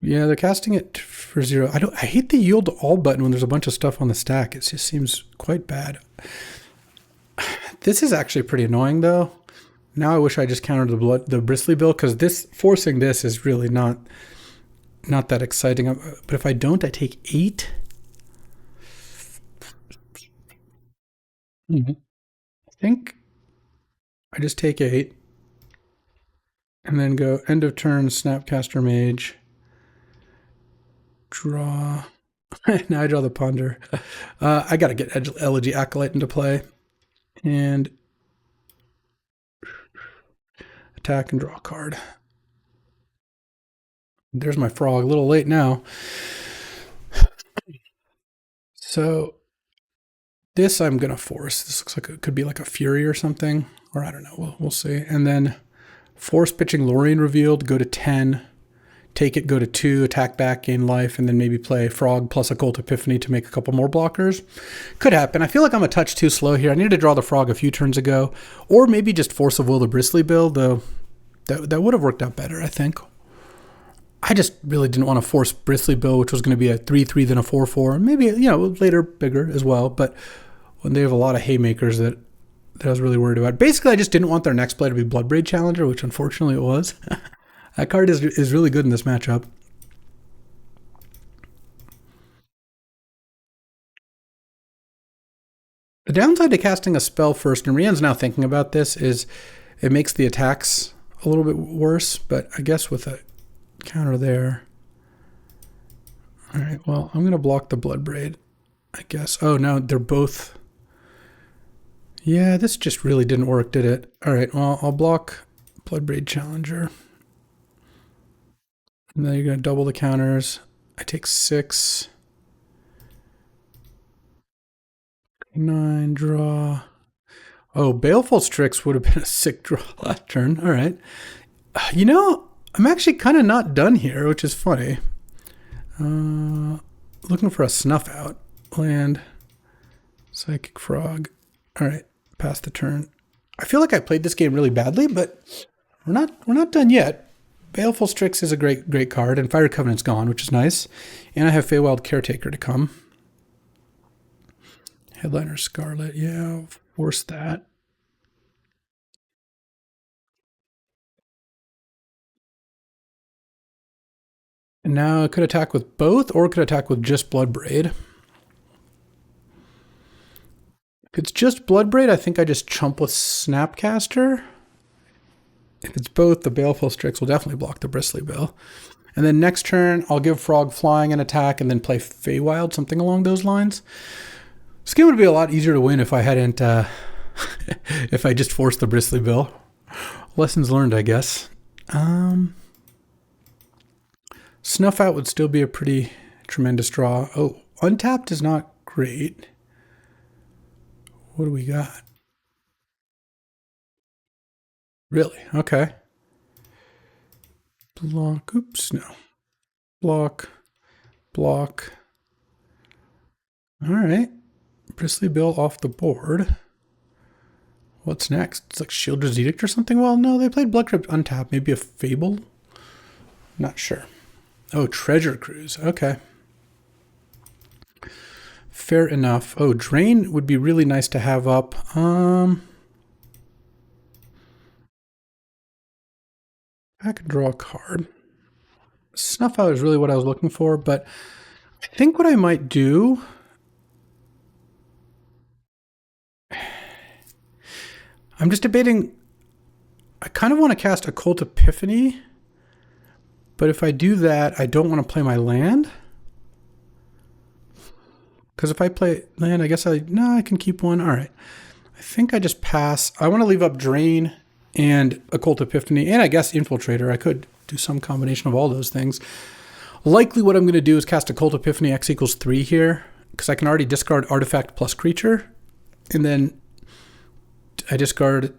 Yeah, they're casting it for 0. I hate the yield to all button when there's a bunch of stuff on the stack. It just seems quite bad. This is actually pretty annoying though. Now I wish I just countered the Bristly Bill, because forcing this is really not that exciting. But if I don't, I take 8. think I just take 8 and then go end of turn, Snapcaster Mage, draw. Now I draw the Ponder. I got to get Elegy Acolyte into play and attack and draw a card. There's my frog. A little late now. So this I'm going to force. This looks like it could be like a Fury or something. Or I don't know. We'll see. And then force pitching Lorien revealed. Go to 10. Take it, go to 2, attack back, gain life, and then maybe play Frog plus Occult Epiphany to make a couple more blockers. Could happen. I feel like I'm a touch too slow here. I needed to draw the Frog a few turns ago. Or maybe just Force of Will the Bristly build, though that would have worked out better, I think. I just really didn't want to force Bristly Bill, which was going to be a 3-3, then a 4-4. Maybe, later bigger as well. But when they have a lot of haymakers that I was really worried about. Basically, I just didn't want their next play to be Bloodbraid Challenger, which unfortunately it was. That card is really good in this matchup. The downside to casting a spell first, and Rian's now thinking about this, is it makes the attacks a little bit worse, but I guess with a counter there. All right, well, I'm going to block the Bloodbraid, I guess. Oh, no, they're both... Yeah, this just really didn't work, did it? All right, well, I'll block Bloodbraid Challenger. And then you're going to double the counters. I take 6. 9, draw. Oh, Baleful Strix would have been a sick draw last turn. All right. I'm actually kind of not done here, which is funny. Looking for a Snuff Out. Land. Psychic Frog. All right. Pass the turn. I feel like I played this game really badly, but we're not done yet. Baleful Strix is a great card, and Fire Covenant's gone, which is nice. And I have Feywild Caretaker to come. Headliner Scarlet, yeah, I'll force that. And now I could attack with both, or could attack with just Bloodbraid. If it's just Bloodbraid, I think I just chump with Snapcaster. If it's both, the Baleful Strix will definitely block the Bristly Bill. And then next turn, I'll give Frog Flying an attack and then play Feywild, something along those lines. This game would be a lot easier to win if I hadn't, if I just forced the Bristly Bill. Lessons learned, I guess. Snuff Out would still be a pretty tremendous draw. Oh, Untapped is not great. What do we got? Really? Okay. Block. Oops, no. Block. Block. All right. Bristly Bill off the board. What's next? It's like Shieldred's Edict or something? Well, no, they played Blood Crypt untapped. Maybe a Fable? Not sure. Oh, Treasure Cruise. Okay. Fair enough. Oh, Drain would be really nice to have up. I could draw a card. Snuff Out is really what I was looking for, but I think what I might do... I'm just debating... I kind of want to cast Occult Epiphany, but if I do that, I don't want to play my land. Because if I play land, I guess I can keep one. All right. I think I just pass. I want to leave up Drain and Occult Epiphany, and I guess Infiltrator. I could do some combination of all those things. Likely what I'm going to do is cast Occult Epiphany X equals 3 here, because I can already discard Artifact plus Creature, and then I discard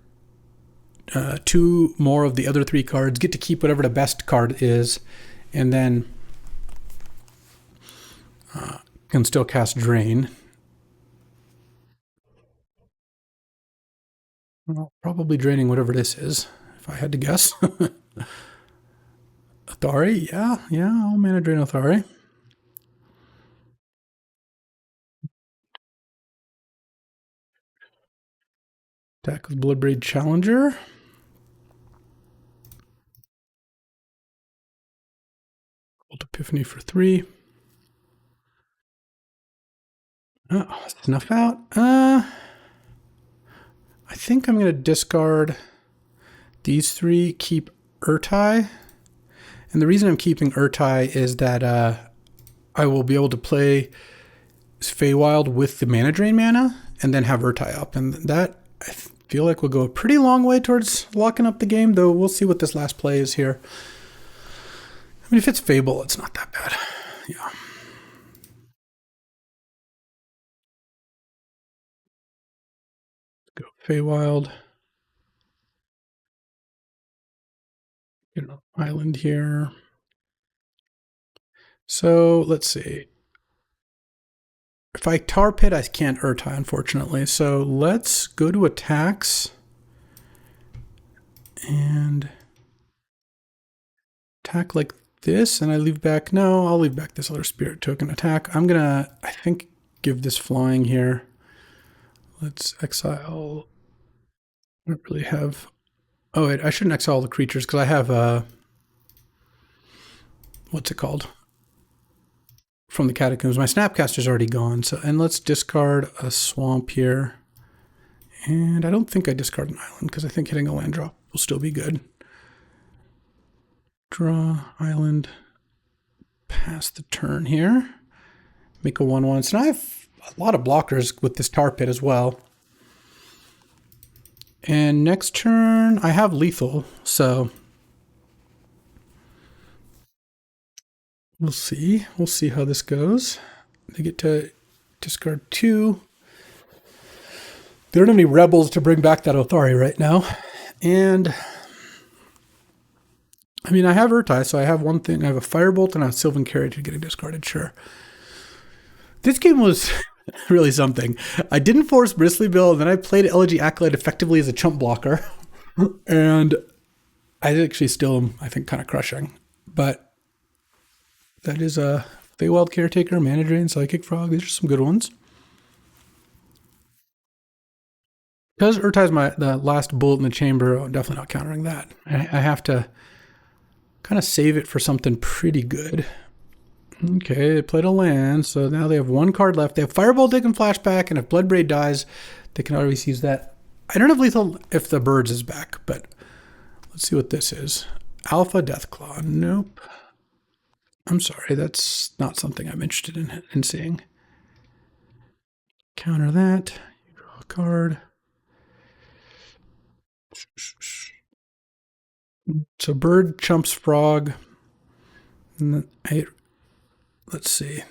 2 more of the other 3 cards, get to keep whatever the best card is, and then can still cast Drain. Well, probably draining whatever this is, if I had to guess. Athari, yeah, I'll mana drain Athari. Attack with Bloodbraid Challenger. Occult Epiphany for 3. Oh, Snuff Out. I think I'm going to discard these 3, keep Urtai. And the reason I'm keeping Urtai is that I will be able to play Feywild with the Mana Drain mana and then have Urtai up. And that, I feel like, will go a pretty long way towards locking up the game, though we'll see what this last play is here. I mean, if it's Fable, it's not that bad. Yeah. Go Feywild. Get an island here. So let's see. If I Tar Pit, I can't Urtai, unfortunately. So let's go to attacks and attack like this. And I leave back, no, I'll leave back this other Spirit Token attack. I'm gonna, I think, give this flying here. Let's exile. I don't really have, oh wait, I shouldn't exile the creatures because I have, what's it called? From the Catacombs. My Snapcaster's already gone. So, and let's discard a swamp here. And I don't think I discard an island because I think hitting a land drop will still be good. Draw island. Pass the turn here. Make a 1/1. So now I have a lot of blockers with this Tar Pit as well. And next turn I have lethal. So we'll see. We'll see how this goes. They get to discard 2. They don't have any rebels to bring back that Othari right now. And I mean, I have Urtai, so I have one thing. I have a Firebolt and a Sylvan Carriage getting discarded, sure. This game was really something. I didn't force Bristly Bill, and then I played Elegy Acolyte effectively as a chump blocker. And I actually still am, I think, kind of crushing. But that is a Feywild Caretaker, Mana Drain, Psychic Frog. These are some good ones. Because Urtai is the last bullet in the chamber, I'm definitely not countering that. I have to kind of save it for something pretty good. Okay, they played a land, so now they have 1 card left. They have Firebolt they can flashback, and if Bloodbraid dies, they can always use that. I don't have lethal if the Birds is back, but let's see what this is. Alpha Deathclaw. Nope. I'm sorry, that's not something I'm interested in seeing. Counter that. You draw a card. So bird chumps frog. And then let's see.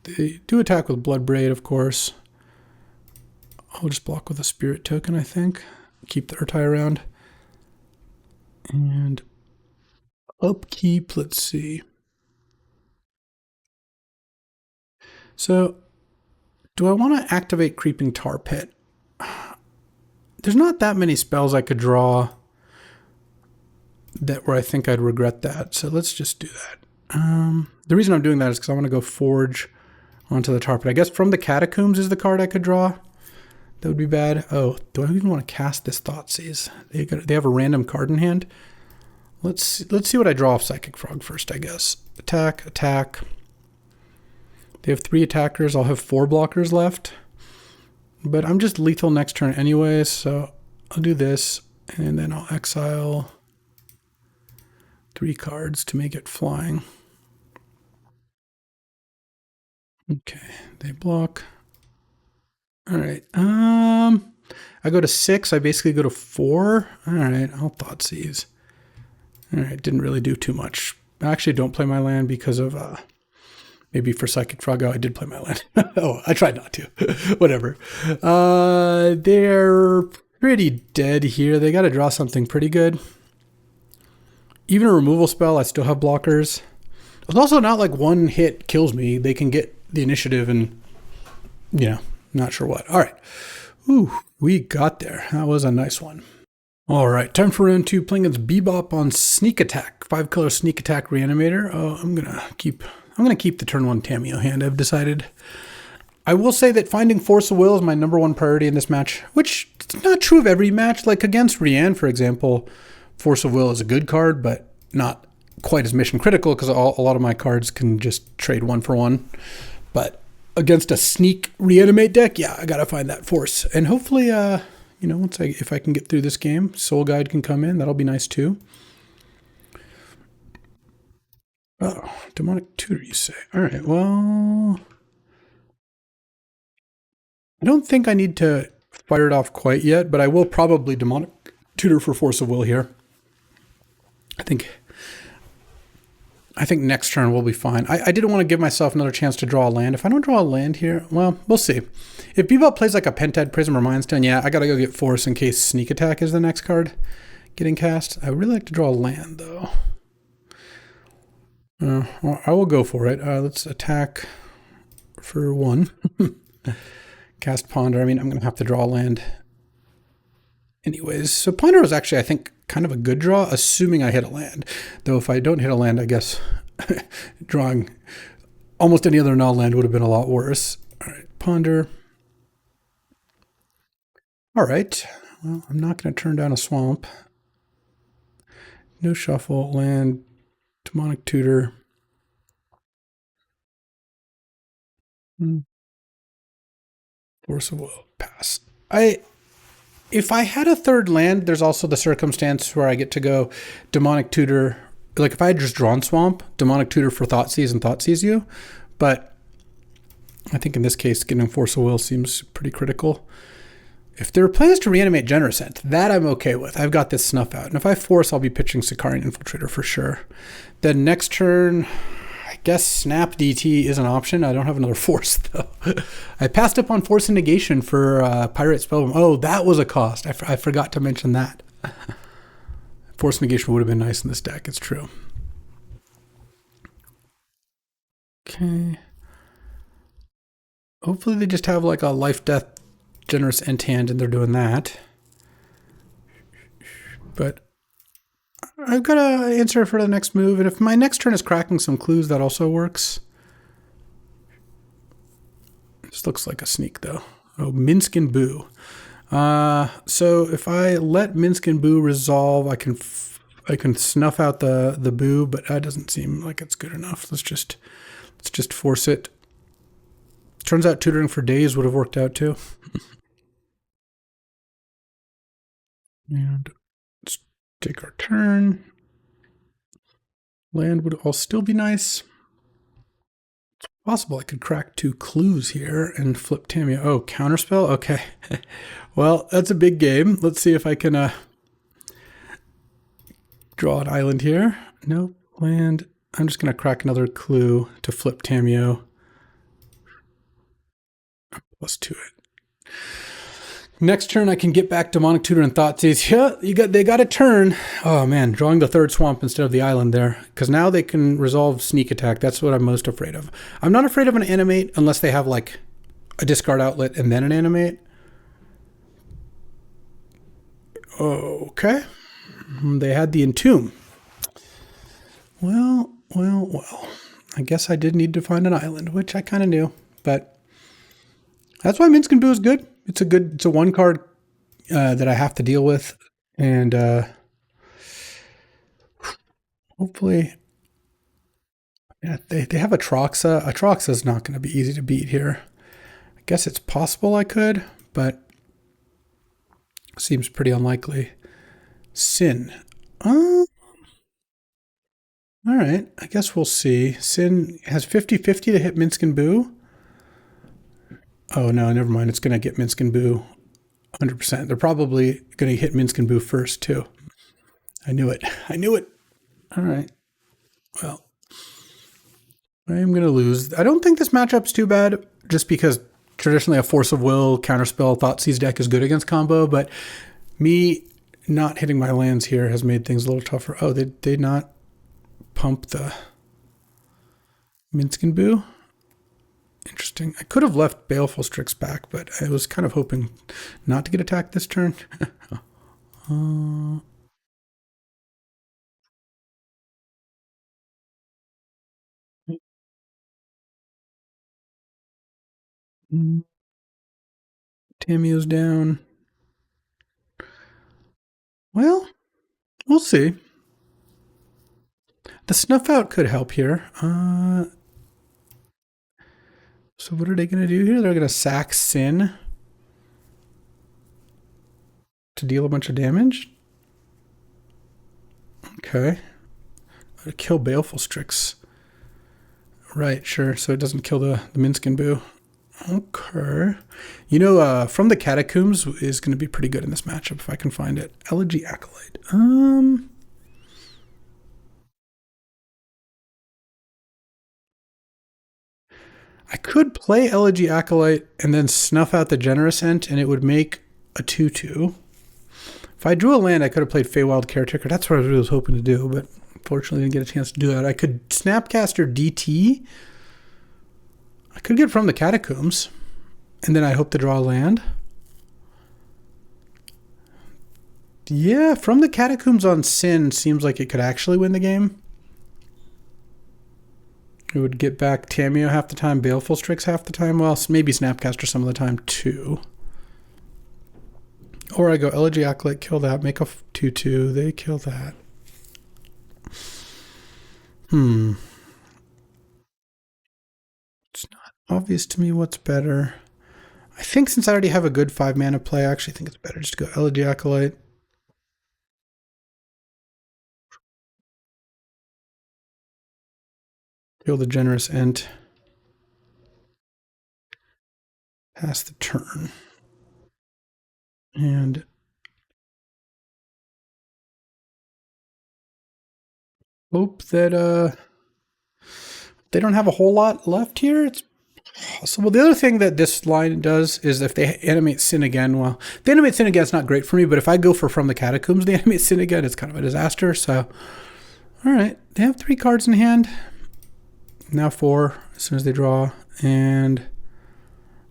They do attack with Bloodbraid, of course. I'll just block with a Spirit Token, I think. Keep the Urtai around. And upkeep, let's see. So, do I want to activate Creeping Tar Pit? There's not that many spells I could draw where I think I'd regret that. So let's just do that. The reason I'm doing that is because I want to go Forge onto the Tar Pit. I guess From the Catacombs is the card I could draw. That would be bad. Oh, do I even want to cast this Thoughtseize? They have a random card in hand. Let's see what I draw off Psychic Frog first, I guess. Attack, attack. They have 3 attackers. I'll have 4 blockers left. But I'm just lethal next turn anyway, so I'll do this. And then I'll exile 3 cards to make it flying. Okay, they block. All right. I go to 6. I basically go to 4. All right, I'll Thoughtseize. All right, didn't really do too much. I actually don't play my land because of maybe for Psychic Frog. Oh, I did play my land. Oh, I tried not to. Whatever. They're pretty dead here. They got to draw something pretty good. Even a removal spell, I still have blockers. It's also not like one hit kills me. They can get the initiative and, you know, not sure what. All right. Ooh, we got there. That was a nice one. All right, time for round 2. Playing against Bebop on Sneak Attack. 5-color Sneak Attack Reanimator. Oh, I'm gonna keep the turn 1 Tameo hand, I've decided. I will say that finding Force of Will is my #1 priority in this match, which is not true of every match. Like against Rianne, for example, Force of Will is a good card, but not quite as mission critical because a lot of my cards can just trade 1 for 1. But against a Sneak Reanimate deck, yeah, I gotta find that Force. And hopefully, You know, if I can get through this game, Soul Guide can come in. That'll be nice too. Oh, Demonic Tutor, you say? All right, well, I don't think I need to fire it off quite yet, but I will probably Demonic Tutor for Force of Will here. I think next turn we'll be fine. I didn't want to give myself another chance to draw a land. If I don't draw a land here, well, we'll see. If Bebop plays like a Pentad Prism or Mindstone, yeah, I got to go get Force in case Sneak Attack is the next card getting cast. I would really like to draw a land, though. Well, I will go for it. Let's attack for 1. Cast Ponder. I mean, I'm going to have to draw a land anyways. So Ponder was actually, I think, kind of a good draw, assuming I hit a land. Though if I don't hit a land, I guess drawing almost any other null land would have been a lot worse. All right, Ponder. All right. Well, I'm not going to turn down a swamp. No shuffle, land, Demonic Tutor. Force of Will, pass. If I had a third land, there's also the circumstance where I get to go Demonic Tutor. Like if I had just drawn Swamp, Demonic Tutor for Thoughtseize and Thoughtseize you. But I think in this case, getting Force of Will seems pretty critical. If there are plans to reanimate Generosent, that I'm okay with. I've got this Snuff out. And if I force, I'll be pitching Sicarian Infiltrator for sure. Then next turn, I guess Snap DT is an option. I don't have another Force, though. I passed up on Force and Negation for Pirate Spellbound. Oh, that was a cost. I forgot to mention that. Force Negation would have been nice in this deck. It's true. Okay. Hopefully they just have like a life-death generous end hand and they're doing that. But I've got to answer for the next move. And if my next turn is cracking some clues, that also works. This looks like a sneak, though. Oh, Minsk and Boo. So if I let Minsk and Boo resolve, I can snuff out the Boo, but that doesn't seem like it's good enough. Let's just force it. Turns out tutoring for days would have worked out too. And let's take our turn. Land would all still be nice. It's possible I could crack 2 clues here and flip Tamiyo. Oh, counterspell? Okay. Well, that's a big game. Let's see if I can draw an island here. Nope. Land. I'm just going to crack another clue to flip Tamiyo. +2 it. Next turn, I can get back Demonic Tutor and Thoughtseize. Yeah, they got a turn. Oh man, drawing the 3rd swamp instead of the island there, because now they can resolve Sneak Attack. That's what I'm most afraid of. I'm not afraid of an Animate unless they have like a discard outlet and then an Animate. Okay, they had the Entomb. Well. I guess I did need to find an island, which I kind of knew, but that's why Minsk and Boo is good. It's a 1 card that I have to deal with, and hopefully, yeah, they have Atroxa. Atroxa is not going to be easy to beat here. I guess it's possible I could, but seems pretty unlikely. Sin. All right, I guess we'll see. Sin has 50-50 to hit Minsk and Boo. Oh, no, never mind. It's going to get Minsk and Boo 100%. They're probably going to hit Minsk and Boo first, too. I knew it. All right. Well, I am going to lose. I don't think this matchup's too bad, just because traditionally a Force of Will, Counterspell, Thoughtseize deck is good against combo, but me not hitting my lands here has made things a little tougher. Oh, they did not pump the Minsk and Boo. Interesting. I could have left Baleful Strix back, but I was kind of hoping not to get attacked this turn. Tamiyo's down. Well, we'll see. The Snuff Out could help here. So what are they going to do here? They're going to sack Sin. to deal a bunch of damage. Okay. Kill Baleful Strix. Right, sure. So it doesn't kill the Minskin Boo. Okay. You know, From the Catacombs is going to be pretty good in this matchup if I can find it. Elegy Acolyte. I could play Elegy Acolyte and then snuff out the Generous Ent, and it would make a 2/2. If I drew a land, I could have played Feywild Caretaker. That's what I was hoping to do, but unfortunately didn't get a chance to do that. I could Snapcaster DT. I could get From the Catacombs, and then I hope to draw a land. Yeah, From the Catacombs on Sin seems like it could actually win the game. It would get back Tamiyo half the time, Baleful Strix half the time. Well, maybe Snapcaster some of the time too. Or I go Elegy Acolyte, kill that, make a 2/2. They kill that. It's not obvious to me what's better. I think since I already have a good 5 mana play, I actually think it's better just to go Elegy Acolyte. Kill the Generous Ent. Pass the turn. And hope that they don't have a whole lot left here. It's possible. The other thing that this line does is if they animate Sin again, well, the animate Sin again is not great for me, but if I go for From the Catacombs, the animate Sin again, it's kind of a disaster. So, all right, they have 3 cards in hand. Now 4 as soon as they draw, and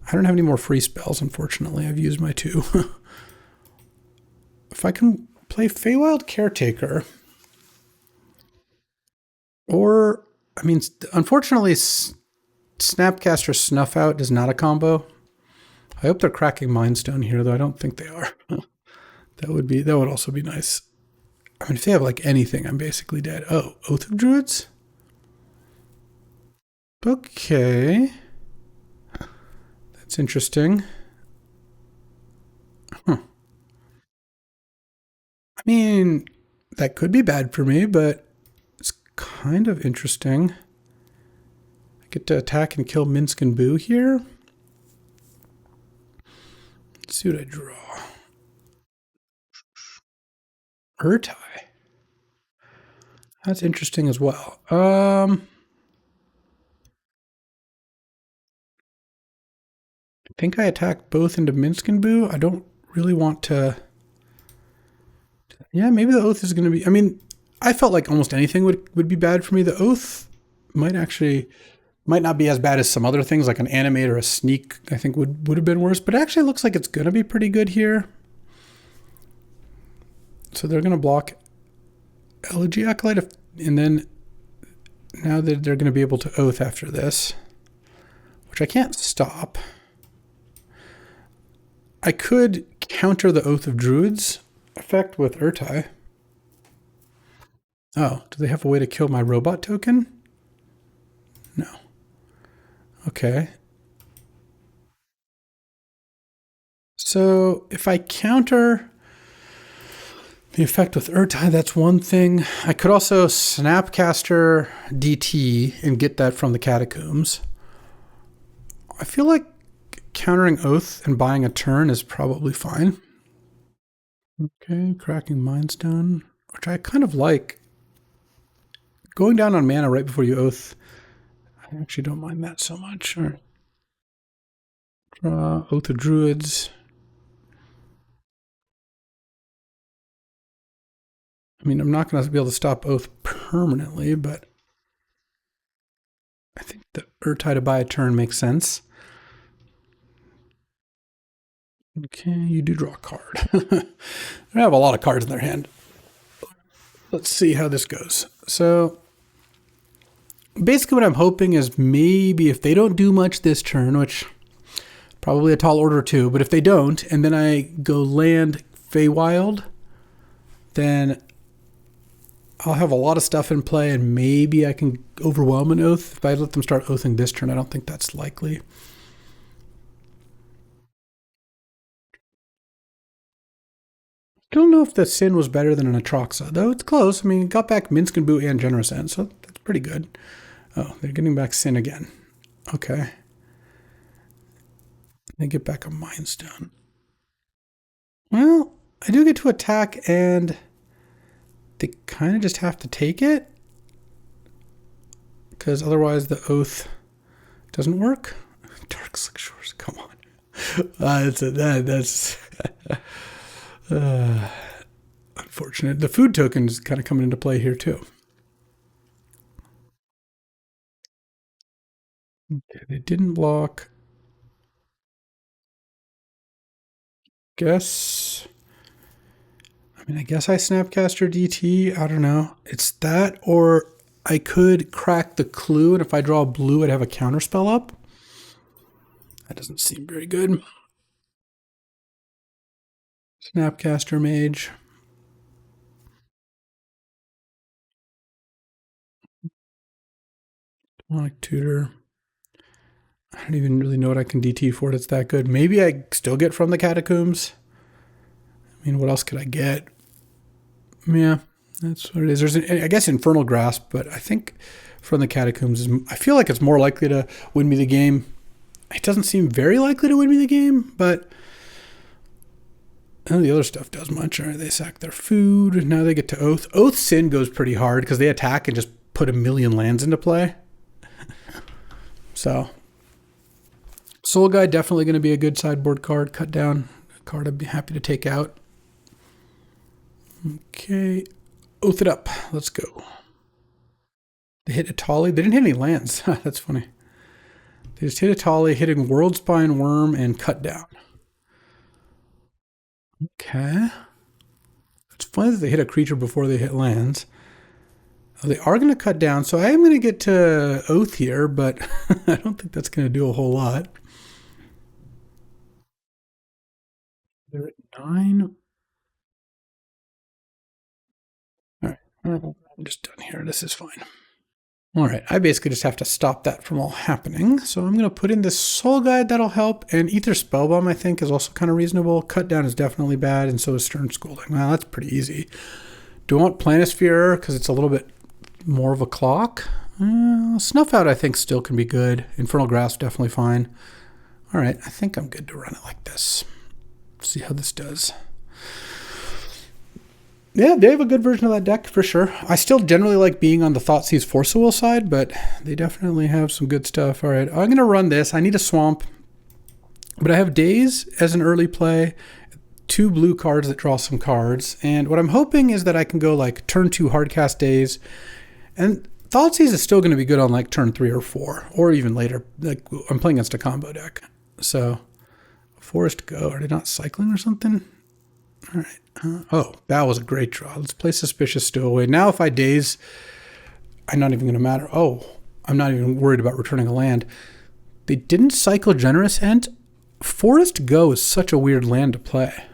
I don't have any more free spells, unfortunately. I've used my 2. If I can play Feywild Caretaker, or, I mean, unfortunately, Snapcaster Snuff Out is not a combo. I hope they're cracking Mindstone here, though I don't think they are. That would also be nice. I mean, if they have like anything, I'm basically dead. Oh, Oath of Druids? Okay. That's interesting. Huh. I mean, that could be bad for me, but it's kind of interesting. I get to attack and kill Minskin Boo here. Let's see what I draw. Urtai. That's interesting as well. I think I attack both into Minskin Boo. I don't really want to. Yeah, maybe the Oath is going to be. I mean, I felt like almost anything would be bad for me. The Oath might not be as bad as some other things, like an Animate or a Sneak. I think would have been worse, but it actually looks like it's going to be pretty good here. So they're going to block Elegy Acolyte, and then now that they're going to be able to Oath after this, which I can't stop. I could counter the Oath of Druids effect with Urtai. Oh, do they have a way to kill my robot token? No. Okay. So if I counter the effect with Urtai, that's one thing. I could also Snapcaster DT and get that from the Catacombs. I feel like countering Oath and buying a turn is probably fine. Okay, cracking Mindstone, which I kind of like. Going down on mana right before you Oath, I actually don't mind that so much. All right. Draw Oath of Druids. I mean, I'm not going to be able to stop Oath permanently, but I think the Urtai to buy a turn makes sense. Okay, you do draw a card. They have a lot of cards in their hand. Let's see how this goes. So basically what I'm hoping is maybe if they don't do much this turn, which probably a tall order too, but if they don't, and then I go land Feywild, then I'll have a lot of stuff in play, and maybe I can overwhelm an Oath. If I let them start Oathing this turn, I don't think that's likely. don't know if the Sin was better than an Atroxa, though it's close. I mean, it got back Minsk and Boot and Generous End, so that's pretty good. Oh, they're getting back Sin again. Okay. They get back a Mind Stone. Well, I do get to attack, and they kind of just have to take it, because otherwise the Oath doesn't work. Dark Slick Shores, come on. That's unfortunate. The food token is kind of coming into play here too. Okay, they didn't block. I guess I Snapcaster DT. I don't know. It's that, or I could crack the Clue, and if I draw blue, I'd have a counterspell up. That doesn't seem very good. Snapcaster Mage. Demonic Tutor. I don't even really know what I can DT for it. It's that good. Maybe I still get from the Catacombs. I mean, what else could I get? Yeah, that's what it is. There's, I guess, Infernal Grasp, but I think from the Catacombs, I feel like it's more likely to win me the game. It doesn't seem very likely to win me the game, but none of the other stuff does much. All right, they sack their food. Now they get to Oath. Oath Sin goes pretty hard because they attack and just put a million lands into play. So, Soul Guide definitely going to be a good sideboard card. Cut down a card I'd be happy to take out. Okay, Oath it up. Let's go. They hit Atali. They didn't hit any lands. That's funny. They just hit Atali, hitting World Spine, Worm, and Cut Down. Okay. It's funny that they hit a creature before they hit lands. Oh, they are going to cut down, so I am going to get to Oath here, but I don't think that's going to do a whole lot. They're at 9. All right. I'm just done here. This is fine. All right, I basically just have to stop that from all happening. So I'm going to put in this Soul Guide. That'll help. And Ether Spellbomb, I think, is also kind of reasonable. Cut Down is definitely bad, and so is Stern Scolding. Well, that's pretty easy. Do I want Planisphere because it's a little bit more of a clock? Snuff Out, I think, still can be good. Infernal Grasp, definitely fine. All right, I think I'm good to run it like this. See how this does. Yeah, they have a good version of that deck for sure. I still generally like being on the Thoughtseize Force of Will side, but they definitely have some good stuff. All right, I'm going to run this. I need a Swamp, but I have Daze as an early play, 2 blue cards that draw some cards, and what I'm hoping is that I can go like turn 2 Hardcast Daze, and Thoughtseize is still going to be good on like turn 3 or 4, or even later. Like I'm playing against a combo deck. So, Forest Go. Are they not cycling or something? All right. Oh, that was a great draw. Let's play Suspicious Stowaway. Now if I Daze, I'm not even going to matter. Oh, I'm not even worried about returning a land. They didn't cycle Generous End. Forest Go is such a weird land to play.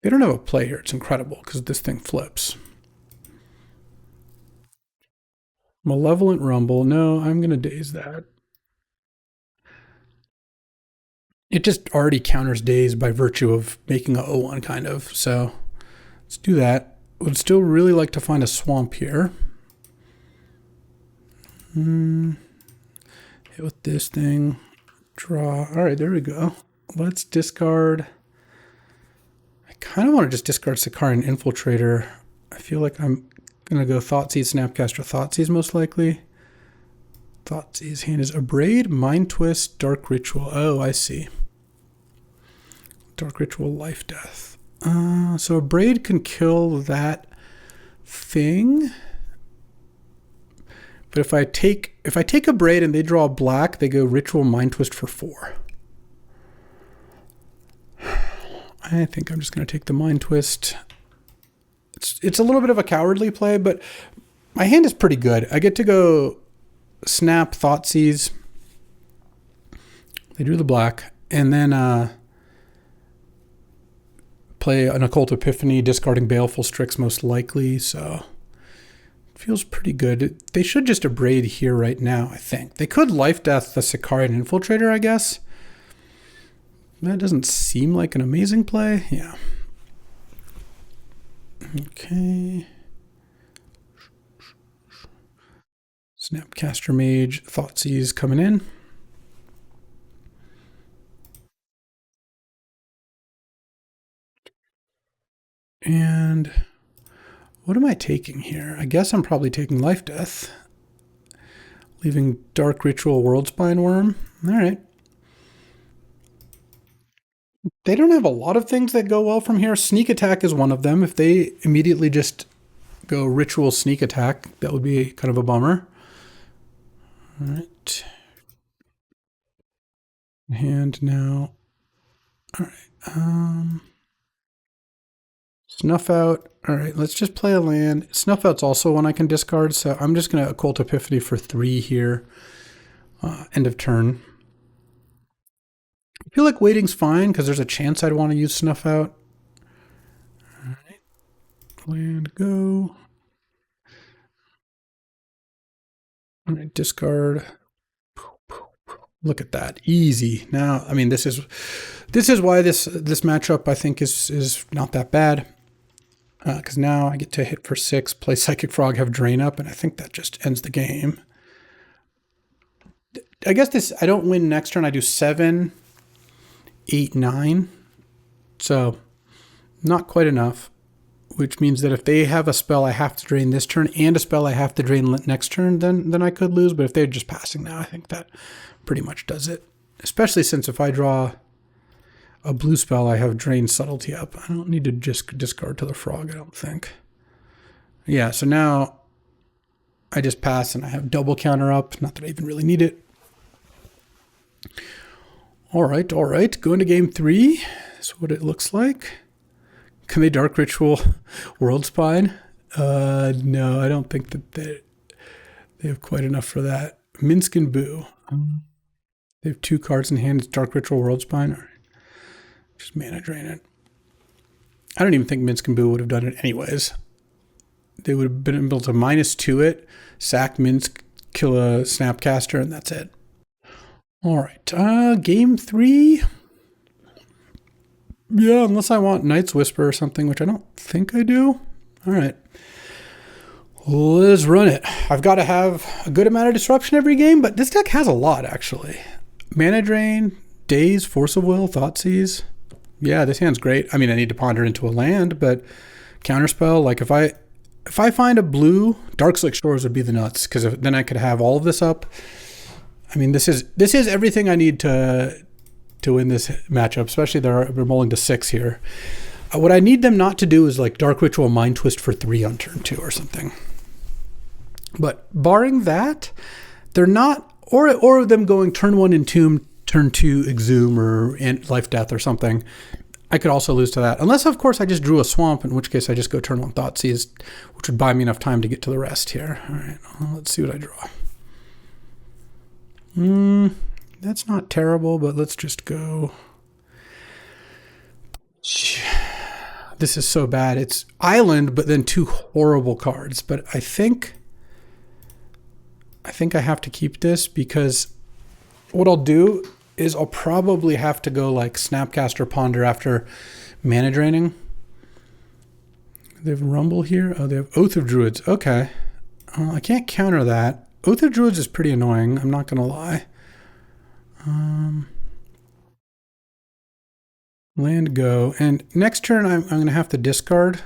They don't have a play here. It's incredible because this thing flips. Malevolent Rumble. No, I'm going to Daze that. It just already counters Daze by virtue of making a 0-1 kind of. So let's do that. Would still really like to find a Swamp here. Hit with this thing. Draw. All right, there we go. Let's discard. I kind of want to just discard Sicarian Infiltrator. I feel like I'm going to go Thoughtseize, Snapcaster, Thoughtseize most likely. Thoughtseize hand is Abrade, Mind Twist, Dark Ritual. Oh, I see. Dark Ritual, Life Death. So Abrade can kill that thing. But if I take Abrade and they draw black, they go Ritual Mind Twist for 4. I think I'm just going to take the Mind Twist. It's a little bit of a cowardly play, but my hand is pretty good. I get to go Snap, Thoughtseize. They drew the black, and then play an Occult Epiphany, discarding Baleful Strix most likely. So it feels pretty good. They should just Abrade here right now, I think. They could Life Death the Sicarian Infiltrator, I guess. That doesn't seem like an amazing play. Yeah. Okay. Snapcaster Mage, Thoughtseize coming in. And what am I taking here? I guess I'm probably taking Life Death. Leaving Dark Ritual Worldspine Worm. All right. They don't have a lot of things that go well from here. Sneak Attack is one of them. If they immediately just go Ritual Sneak Attack, that would be kind of a bummer. All right. And now, all right. Snuff Out. All right, let's just play a land. Snuff Out's also one I can discard, so I'm just going to Occult Epiphany for 3 here. End of turn. I feel like waiting's fine because there's a chance I'd want to use Snuff Out. All right. Land, go. All right, discard. Look at that, easy. Now, I mean, this is why this matchup I think is not that bad. Because now I get to hit for 6, play Psychic Frog, have Drain up, and I think that just ends the game. I guess I don't win next turn. I do 7, 8, 9. So not quite enough, which means that if they have a spell I have to drain this turn and a spell I have to drain next turn, then I could lose. But if they're just passing now, I think that pretty much does it. Especially since if I draw a blue spell, I have Drain Subtlety up. I don't need to just discard to the frog, I don't think. Yeah, so now I just pass and I have double counter up. Not that I even really need it. All right. Going to game 3. That's what it looks like. Can they Dark Ritual Worldspine? No, I don't think that they have quite enough for that. Minsk and Boo. They have 2 cards in hand. It's Dark Ritual Worldspine. All right. Just mana drain it. I don't even think Minsk and Boo would have done it anyways. They would have been able to -2 it, sack Minsk, kill a Snapcaster, and that's it. All right, game 3. Yeah, unless I want Night's Whisper or something, which I don't think I do. All right. Let's run it. I've got to have a good amount of disruption every game, but this deck has a lot, actually. Mana Drain, Daze, Force of Will, Thoughtseize. Yeah, this hand's great. I mean, I need to ponder into a land, but Counterspell, like if I find a blue, Dark Slick Shores would be the nuts, because then I could have all of this up. I mean, this is everything I need to win this matchup, especially they're rolling to 6 here. What I need them not to do is like Dark Ritual Mind Twist for 3 on turn 2 or something. But barring that, they're not, or them going turn 1 Entomb, turn 2 Exhume or Life Death or something. I could also lose to that. Unless, of course, I just drew a Swamp, in which case I just go turn 1 Thoughtseize, which would buy me enough time to get to the rest here. All right, well, let's see what I draw. That's not terrible, but let's just go. This is so bad. It's Island, but then 2 horrible cards. But I think I have to keep this, because what I'll do is I'll probably have to go like Snapcaster Ponder after mana draining. They have Rumble here. Oh, they have Oath of Druids. Okay. I can't counter that. Oath of Druids is pretty annoying. I'm not going to lie. Land, go. And next turn I'm going to have to discard,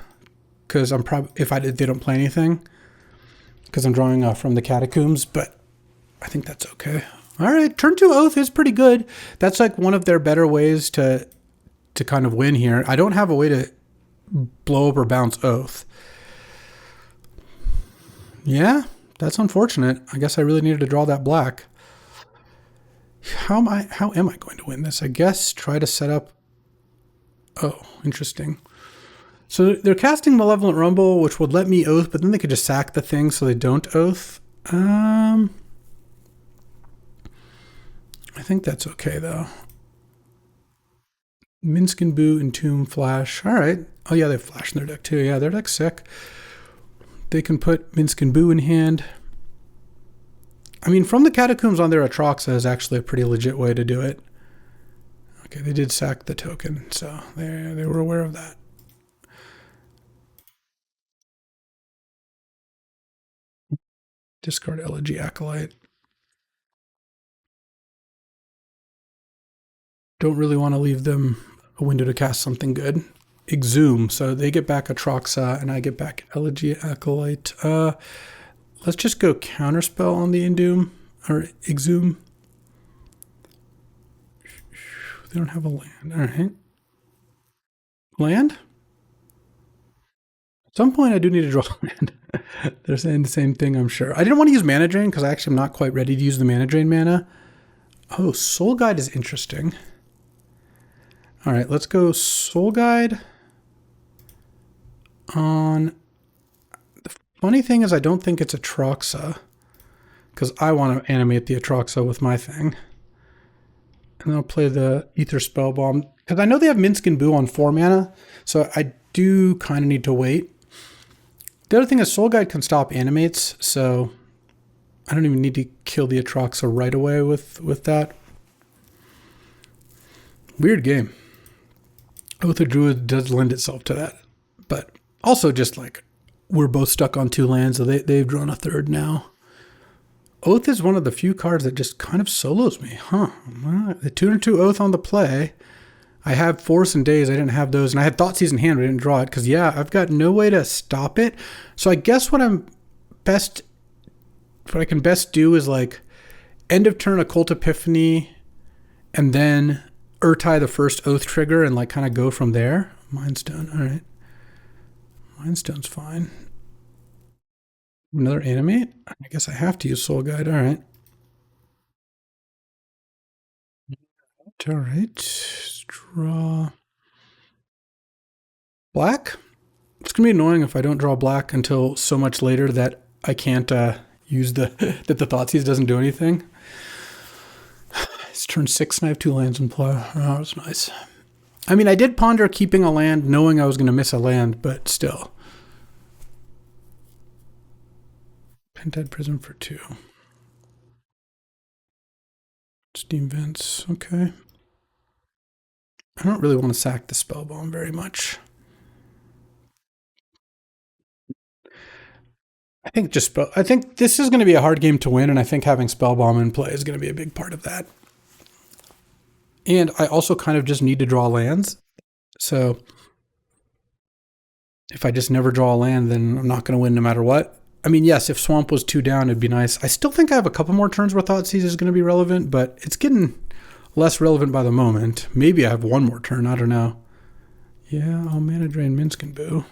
because I'm probably, if they don't play anything, because I'm drawing from the Catacombs, but I think that's okay. All right, turn 2 Oath is pretty good. That's like one of their better ways to kind of win here. I don't have a way to blow up or bounce Oath. Yeah, that's unfortunate. I guess I really needed to draw that black. How am I going to win this? I guess try to set up. Oh, interesting. So they're casting Malevolent Rumble, which would let me Oath, but then they could just sack the thing so they don't Oath. I think that's okay, though. Minsk and Boo, Entomb, Flash. All right. Oh, yeah, they have Flash in their deck, too. Yeah, their deck's sick. They can put Minsk and Boo in hand. I mean, from the Catacombs on their Atroxa is actually a pretty legit way to do it. Okay, they did sack the token, so they were aware of that. Discard Elegy Acolyte. Don't really want to leave them a window to cast something good. Exhume, so they get back Atroxa and I get back Elegy Acolyte. Let's just go Counterspell on the Endoom, or Exhume. They don't have a land. All right. Land? At some point, I do need to draw land. They're saying the same thing, I'm sure. I didn't want to use Mana Drain because I actually am not quite ready to use the Mana Drain mana. Oh, Soul Guide is interesting. All right, let's go Soul Guide on... The funny thing is I don't think it's Atroxa because I want to animate the Atroxa with my thing. And then I'll play the Ether Spellbomb because I know they have Minsk and Boo on 4 mana, so I do kind of need to wait. The other thing is Soul Guide can stop animates, so I don't even need to kill the Atroxa right away with that. Weird game. Oath of Druid does lend itself to that, but also just like we're both stuck on 2 lands, so they've drawn a 3rd now. Oath is one of the few cards that just kind of solos me, huh? The 2/2 Oath on the play. I have Force and Daze. I didn't have those, and I had Thoughtseize in hand, but I didn't draw it because yeah, I've got no way to stop it. So I guess what I can best do is like end of turn Occult Epiphany, and then Urtai the first Oath trigger, and like kind of go from there. Mindstone, all right. Mindstone's fine. Another animate? I guess I have to use Soul Guide. All right. All right. Draw black. It's gonna be annoying if I don't draw black until so much later that I can't use that the Thoughtseize doesn't do anything. It's turn 6 and I have 2 lands in play. Oh, that's nice. I mean, I did ponder keeping a land, knowing I was gonna miss a land, but still. Pentad Prism for 2. Steam Vents, okay. I don't really want to sack the Spellbomb very much. I think this is going to be a hard game to win, and I think having Spellbomb in play is going to be a big part of that. And I also kind of just need to draw lands. So if I just never draw a land, then I'm not going to win no matter what. I mean, yes, if Swamp was 2 down, it'd be nice. I still think I have a couple more turns where Thoughtseize is going to be relevant, but it's getting less relevant by the moment. Maybe I have 1 more turn. I don't know. Yeah, I'll Mana Drain Minsk and Boo.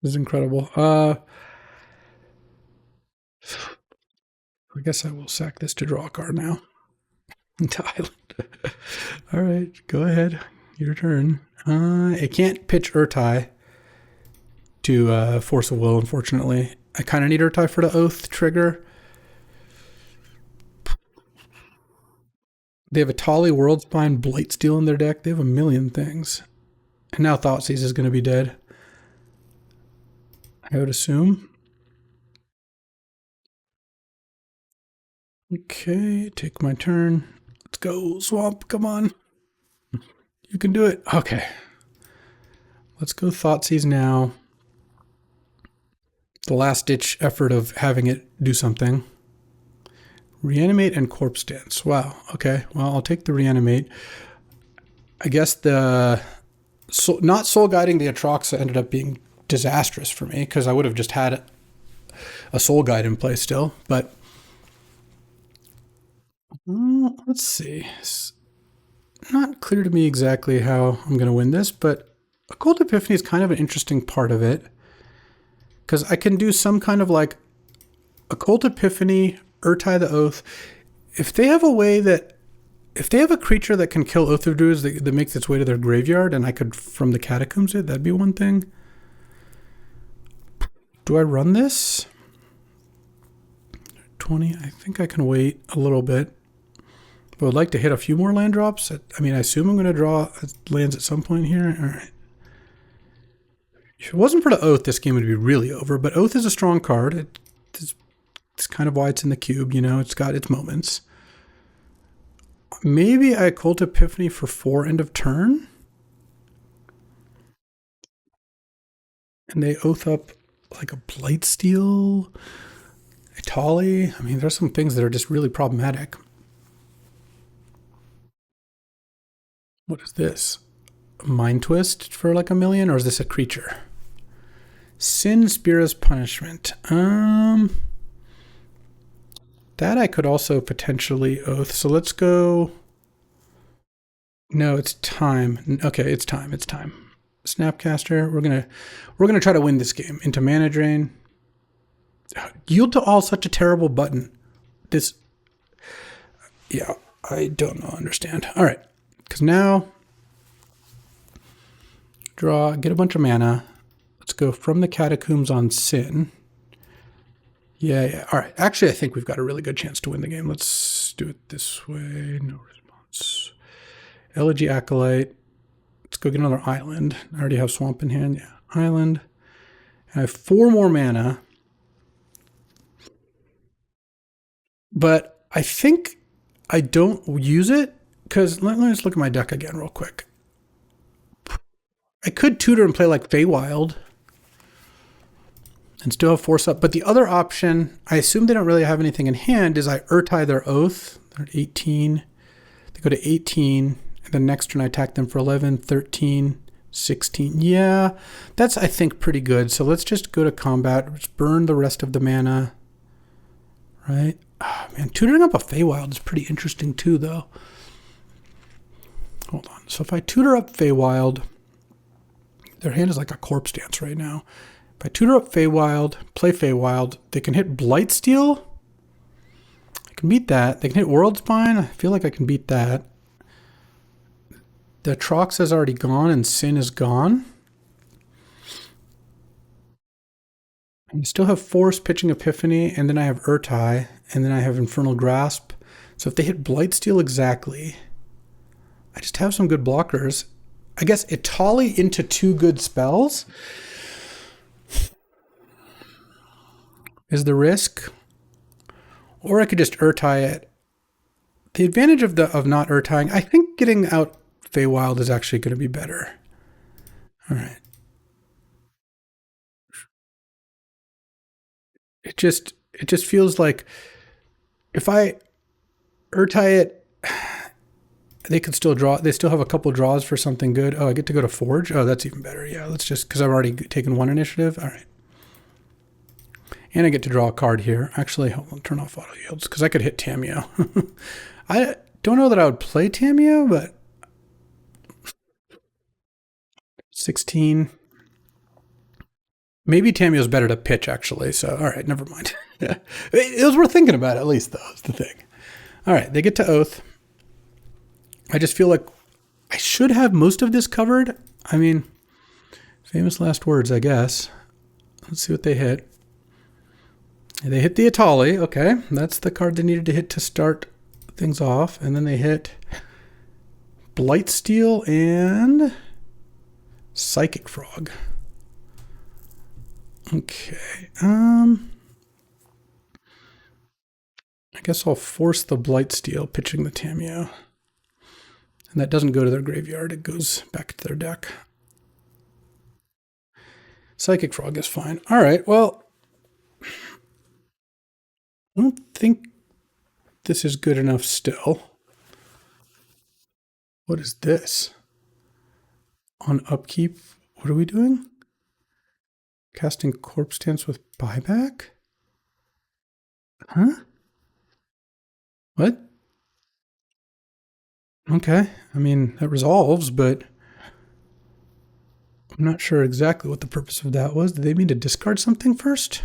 This is incredible. I guess I will sack this to draw a card now. Into Island. All right, go ahead. Your turn. It can't pitch Urtai to Force of Will, unfortunately. I kind of need Urtai for the Oath trigger. They have a Tali, Worldspine, Blightsteel in their deck. They have a million things. And now Thoughtseize is going to be dead, I would assume. Okay, take my turn. Let's go, Swamp. Come on. You can do it. Okay. Let's go Thoughtseize now. The last-ditch effort of having it do something. Reanimate and Corpse Dance. Wow. Okay. Well, I'll take the Reanimate. I guess the... not Soul Guiding the Atroxa ended up being disastrous for me because I would have just had a Soul Guide in play still, but... let's see. It's not clear to me exactly how I'm going to win this, but Occult Epiphany is kind of an interesting part of it because I can do some kind of like Occult Epiphany, Urtai the Oath. If they have a way that, if they have a creature that can kill Oath of Druids that makes its way to their graveyard and I could from the Catacombs it, that'd be one thing. Do I run this? 20, I think I can wait a little bit. I would like to hit a few more land drops. I mean, I assume I'm going to draw lands at some point here. All right. If it wasn't for the Oath, this game would be really over. But Oath is a strong card. It's kind of why it's in the cube, you know. It's got its moments. Maybe I Cult Epiphany for 4 end of turn. And they Oath up like a Blightsteel, a Tolly. I mean, there's some things that are just really problematic. What is this? A Mind Twist for like 1,000,000, or is this a creature? Sin Spira's Punishment. That I could also potentially Oath. So let's go. No, it's time. Okay, it's time. It's time. Snapcaster. We're gonna try to win this game. Into Mana Drain. Yield to All, such a terrible button. This. Yeah, I don't know. Understand. All right, because now draw, get a bunch of mana. Let's go from the Catacombs on Sin. Yeah. All right. Actually, I think we've got a really good chance to win the game. Let's do it this way. No response. Elegy Acolyte. Let's go get another island. I already have Swamp in hand. Yeah, island. I have 4 more mana. But I think I don't use it because let me just look at my deck again real quick. I could tutor and play like Feywild and still have Force Up. But the other option, I assume they don't really have anything in hand, is I Urtai their Oath. They're at 18. They go to 18. And then next turn I attack them for 11, 13, 16. Yeah, that's, I think, pretty good. So let's just go to combat. Let's burn the rest of the mana. Right? Oh, man, tutoring up a Feywild is pretty interesting too, though. Hold on. So if I tutor up Feywild, their hand is like a Corpse Dance right now. If I tutor up Feywild, play Feywild, they can hit Blightsteel. I can beat that. They can hit Worldspine. I feel like I can beat that. The Trox is already gone and Sin is gone. I still have Force, Pitching Epiphany, and then I have Urtai, and then I have Infernal Grasp. So if they hit Blightsteel exactly, I just have some good blockers. I guess Itali into 2 good spells is the risk. Or I could just Urtai it. The advantage of not Urtaiing, I think getting out Feywild is actually going to be better. All right. It just feels like if I Urtai it, they could still draw. They still have a couple draws for something good. Oh, I get to go to Forge. Oh, that's even better. Yeah, let's just, because I've already taken 1 initiative. All right. And I get to draw a card here. Actually, hold on, turn off auto yields because I could hit Tamiyo. I don't know that I would play Tamiyo, but 16. Maybe Tamiyo's better to pitch, actually. So, all right, never mind. It was worth thinking about, at least, though, is the thing. All right, they get to Oath. I just feel like I should have most of this covered. I mean, famous last words, I guess. Let's see what they hit. They hit the Itali. Okay, that's the card they needed to hit to start things off. And then they hit Blightsteel and Psychic Frog. Okay. I guess I'll force the Blightsteel, pitching the Tamiyo. And that doesn't go to their graveyard. It goes back to their deck. Psychic Frog is fine. All right, well, I don't think this is good enough still. What is this? On upkeep, what are we doing? Casting Corpse Dance with buyback? Huh? What? Okay, I mean, that resolves, but I'm not sure exactly what the purpose of that was. Did they mean to discard something first?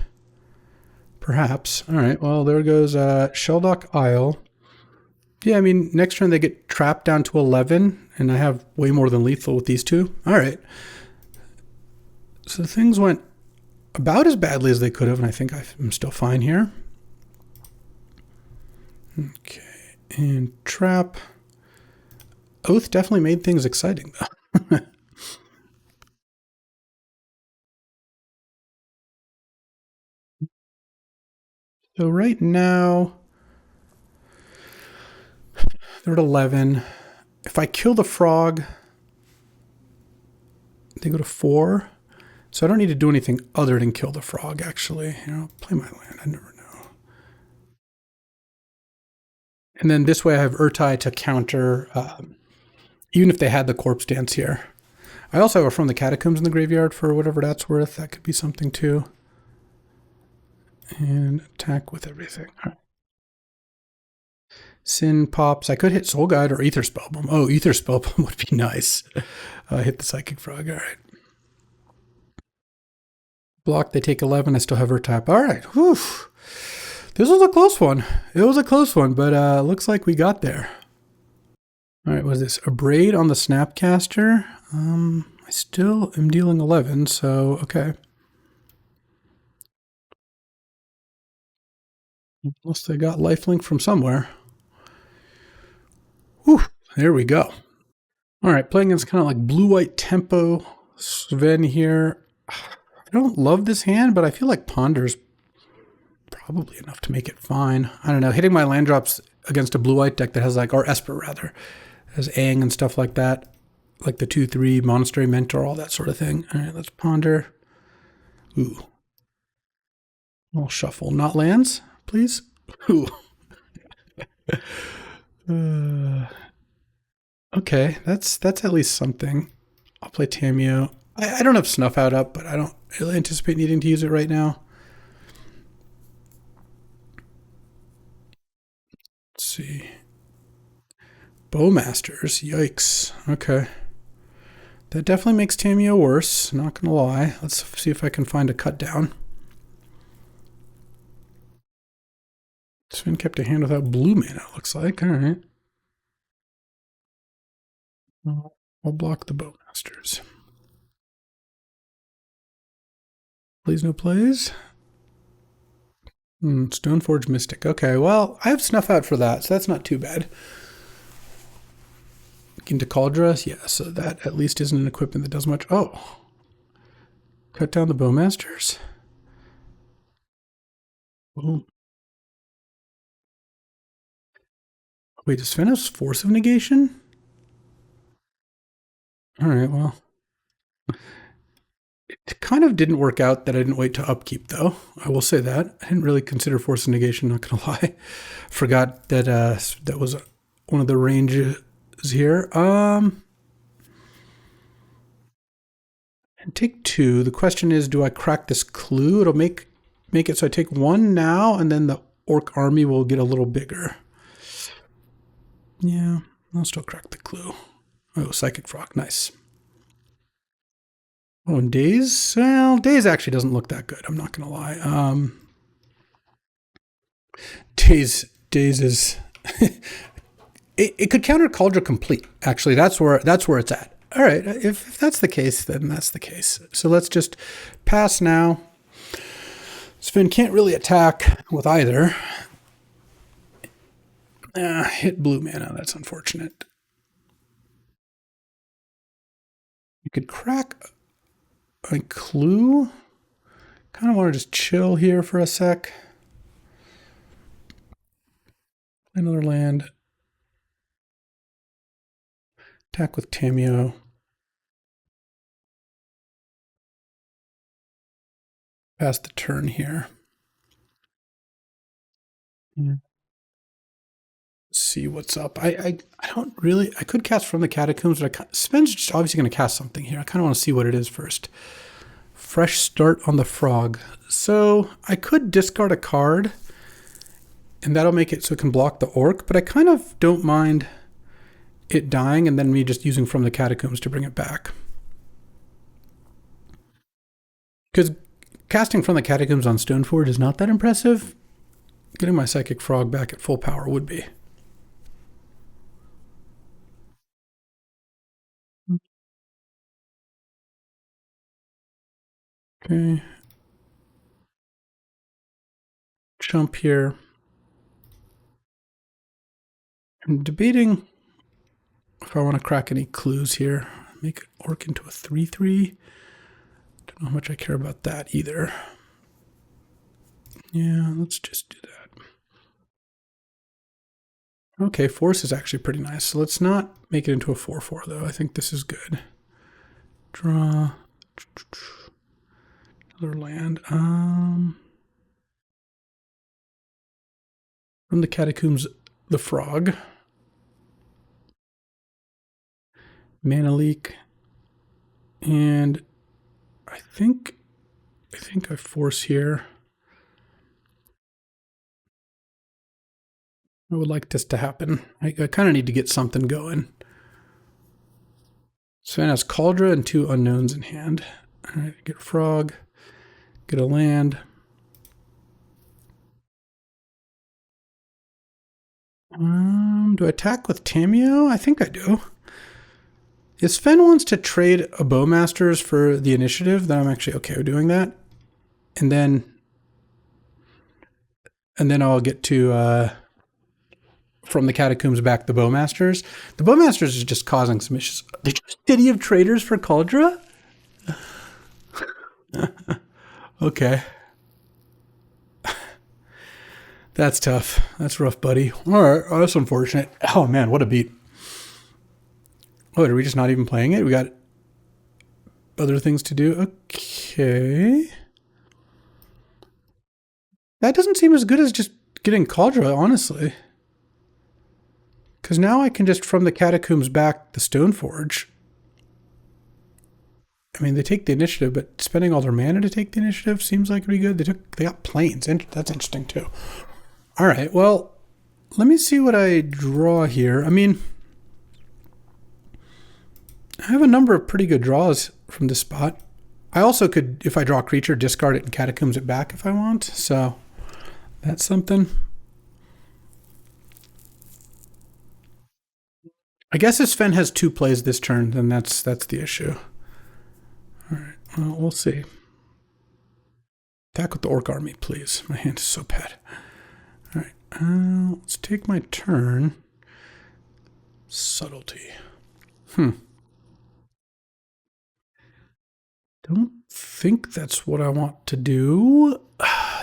Perhaps. All right, well, there goes Sheldock Isle. Yeah, I mean, next turn they get trapped down to 11, and I have way more than lethal with these two. All right. So things went about as badly as they could have, and I think I'm still fine here. Okay, and trap. Oath definitely made things exciting, though. So right now, they're at 11. If I kill the frog, they go to 4. So I don't need to do anything other than kill the frog, actually. You know, play my land. I never know. And then this way I have Urtai to counter, even if they had the corpse dance here. I also have From the Catacombs in the graveyard for whatever that's worth. That could be something too. And attack with everything. All right. Sin pops. I could hit Soul Guide or Ether Spellbomb. Oh, Ether Spellbomb would be nice. Hit the Psychic Frog. All right. Block. They take 11. I still have her tap. All right. Whew. This was a close one. It was a close one, but looks like we got there. All right. What is this? A Braid on the Snapcaster. I still am dealing 11, so okay. Unless they got lifelink from somewhere. Whew, there we go. All right, playing against kind of like blue-white tempo. Sven here. I don't love this hand, but I feel like Ponder's probably enough to make it fine. I don't know. Hitting my land drops against a blue-white deck that has like, or Esper rather, has Aang and stuff like that. Like the 2/3 Monastery Mentor, all that sort of thing. All right, let's ponder. Ooh. We'll shuffle. Not lands, please. Ooh. Okay, that's at least something. I'll play Tamio. I don't have Snuff Out up, but I don't really anticipate needing to use it right now. Let's see. Bowmasters. Yikes. Okay. That definitely makes Tamio worse, not gonna lie. Let's see if I can find a cut down. Sven kept a hand without blue mana, it looks like. All right. I'll block the Bowmasters. Plays no plays. Stoneforge Mystic. Okay, well, I have Snuff Out for that, so that's not too bad. Into Cauldra, yeah, so that at least isn't an equipment that does much. Oh. Cut down the Bowmasters. Boom. Wait, does Sven have Force of Negation? All right, well. It kind of didn't work out that I didn't wait to upkeep, though. I will say that. I didn't really consider Force of Negation, not going to lie. Forgot that that was one of the ranges here. And take 2. The question is, do I crack this clue? It'll make it so I take 1 now, and then the Orc army will get a little bigger. Yeah, I'll still crack the clue. Oh, Psychic Frog, nice. Oh, and Daze? Well, Daze actually doesn't look that good. I'm not going to lie. Daze is... it could counter Cauldra Complete, actually. That's where it's at. All right, if that's the case, then that's the case. So let's just pass now. Sven can't really attack with either. Hit blue mana, that's unfortunate. You could crack a clue. Kind of want to just chill here for a sec. Another land. Attack with Tamio. Pass the turn here. See what's up. I don't really... I could cast From the Catacombs, but Sven's just obviously going to cast something here. I kind of want to see what it is first. Fresh start on the frog. So I could discard a card, and that'll make it so it can block the Orc, but I kind of don't mind it dying and then me just using From the Catacombs to bring it back. Because casting From the Catacombs on Stoneforge is not that impressive. Getting my Psychic Frog back at full power would be. Okay. Jump here. I'm debating if I want to crack any clues here. Make it Orc into a 3/3. Don't know how much I care about that either. Yeah, let's just do that. Okay, force is actually pretty nice. So let's not make it into a 4/4 though. I think this is good. Draw. Another land. From the Catacombs, the Frog. Mana leak. And I think I force here. I would like this to happen. I kind of need to get something going. Sven has Cauldra and 2 unknowns in hand. All right, get a frog, get a land. Do I attack with Tamio? I think I do. If Sven wants to trade a Bowmasters for the initiative, then I'm actually okay with doing that. And then I'll get to from the Catacombs back the Bowmasters. The Bowmasters is just causing some issues. The City of Traders for Cauldra? Okay. That's tough. That's rough, buddy. All right, that's unfortunate. Oh man, what a beat. Oh, are we just not even playing it? We got other things to do. Okay. That doesn't seem as good as just getting Cauldra, honestly. Because now I can just, from the Catacombs back the Stoneforge. I mean, they take the initiative, but spending all their mana to take the initiative seems like it'd be good. They got planes. That's interesting, too. All right, well, let me see what I draw here. I mean, I have a number of pretty good draws from this spot. I also could, if I draw a creature, discard it and Catacombs it back if I want. So that's something. I guess if Sven has 2 plays this turn, then that's the issue. All right, well, we'll see. Attack with the Orc Army, please. My hand is so bad. All right, let's take my turn. Subtlety. Don't think that's what I want to do.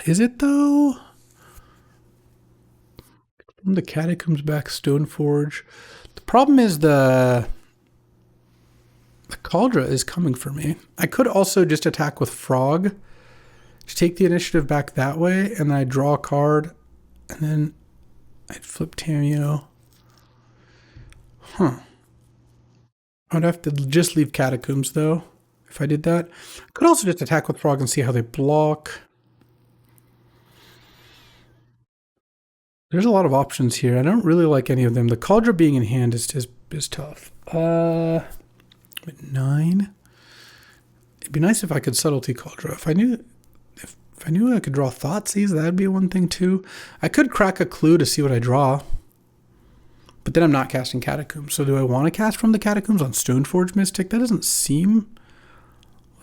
Is it though? From the Catacombs back Stoneforge. The problem is the Cauldra is coming for me. I could also just attack with Frog to take the initiative back that way, and then I draw a card, and then I'd flip Tamio. Huh. I would have to just leave Catacombs though if I did that. Could also just attack with Frog and see how they block. There's a lot of options here. I don't really like any of them. The Cauldra being in hand is tough. 9. It'd be nice if I could subtlety Cauldra. If I knew I could draw Thoughtseize, that'd be one thing too. I could crack a clue to see what I draw. But then I'm not casting Catacombs. So do I want to cast from the Catacombs on Stoneforge Mystic? That doesn't seem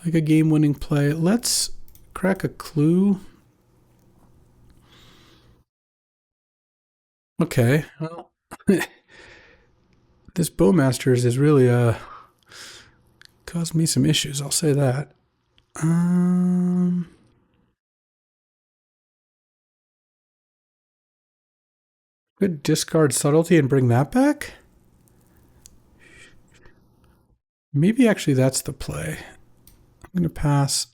like a game-winning play. Let's crack a clue. Okay. Well, this Bowmasters is really caused me some issues. I'll say that. Could discard Subtlety and bring that back? Maybe actually that's the play. I'm going to pass.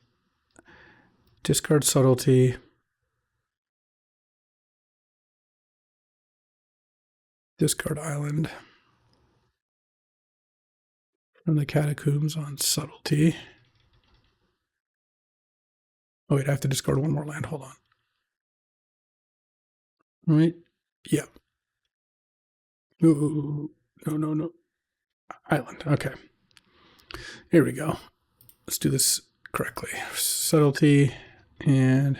Discard Subtlety. Discard Island. From the Catacombs on Subtlety. Oh wait, I have to discard one more land. Hold on. All right. Yeah. Ooh, no. Island. Okay. Here we go. Let's do this correctly. Subtlety and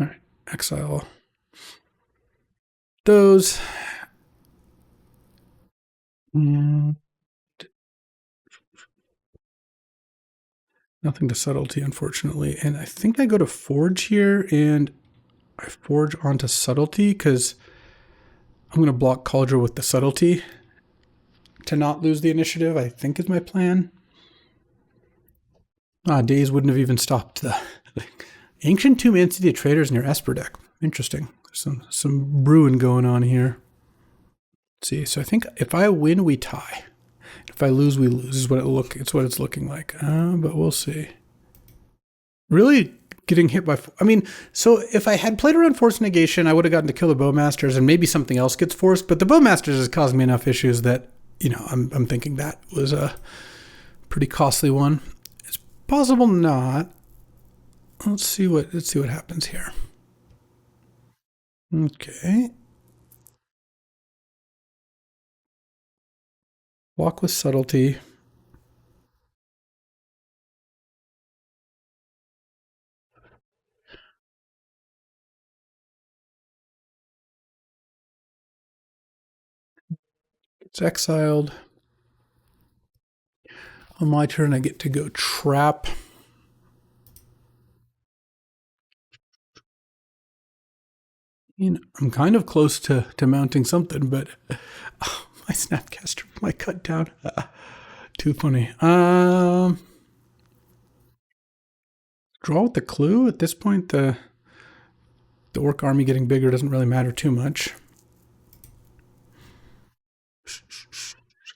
all right. Exile those. And nothing to Subtlety, unfortunately. And I think I go to Forge here and I Forge onto Subtlety because I'm going to block Cauldra with the Subtlety to not lose the initiative, I think is my plan. Days wouldn't have even stopped the Ancient Tomb City of Traders near Esper deck. Interesting. There's some brewing going on here. Let's see, so I think if I win, we tie. If I lose, we lose. Is what it's what it's looking like. But we'll see. Really getting hit by. I mean, so if I had played around Force Negation, I would have gotten to kill the Bowmasters, and maybe something else gets forced. But the Bowmasters has caused me enough issues that I'm thinking that was a pretty costly one. It's possible not. Let's see what happens here. Okay. Walk with subtlety. It's exiled. On my turn, I get to go trap. I'm kind of close to mounting something, but my Snapcaster, my cut down. Too funny. Draw with the clue. At this point, the orc army getting bigger doesn't really matter too much.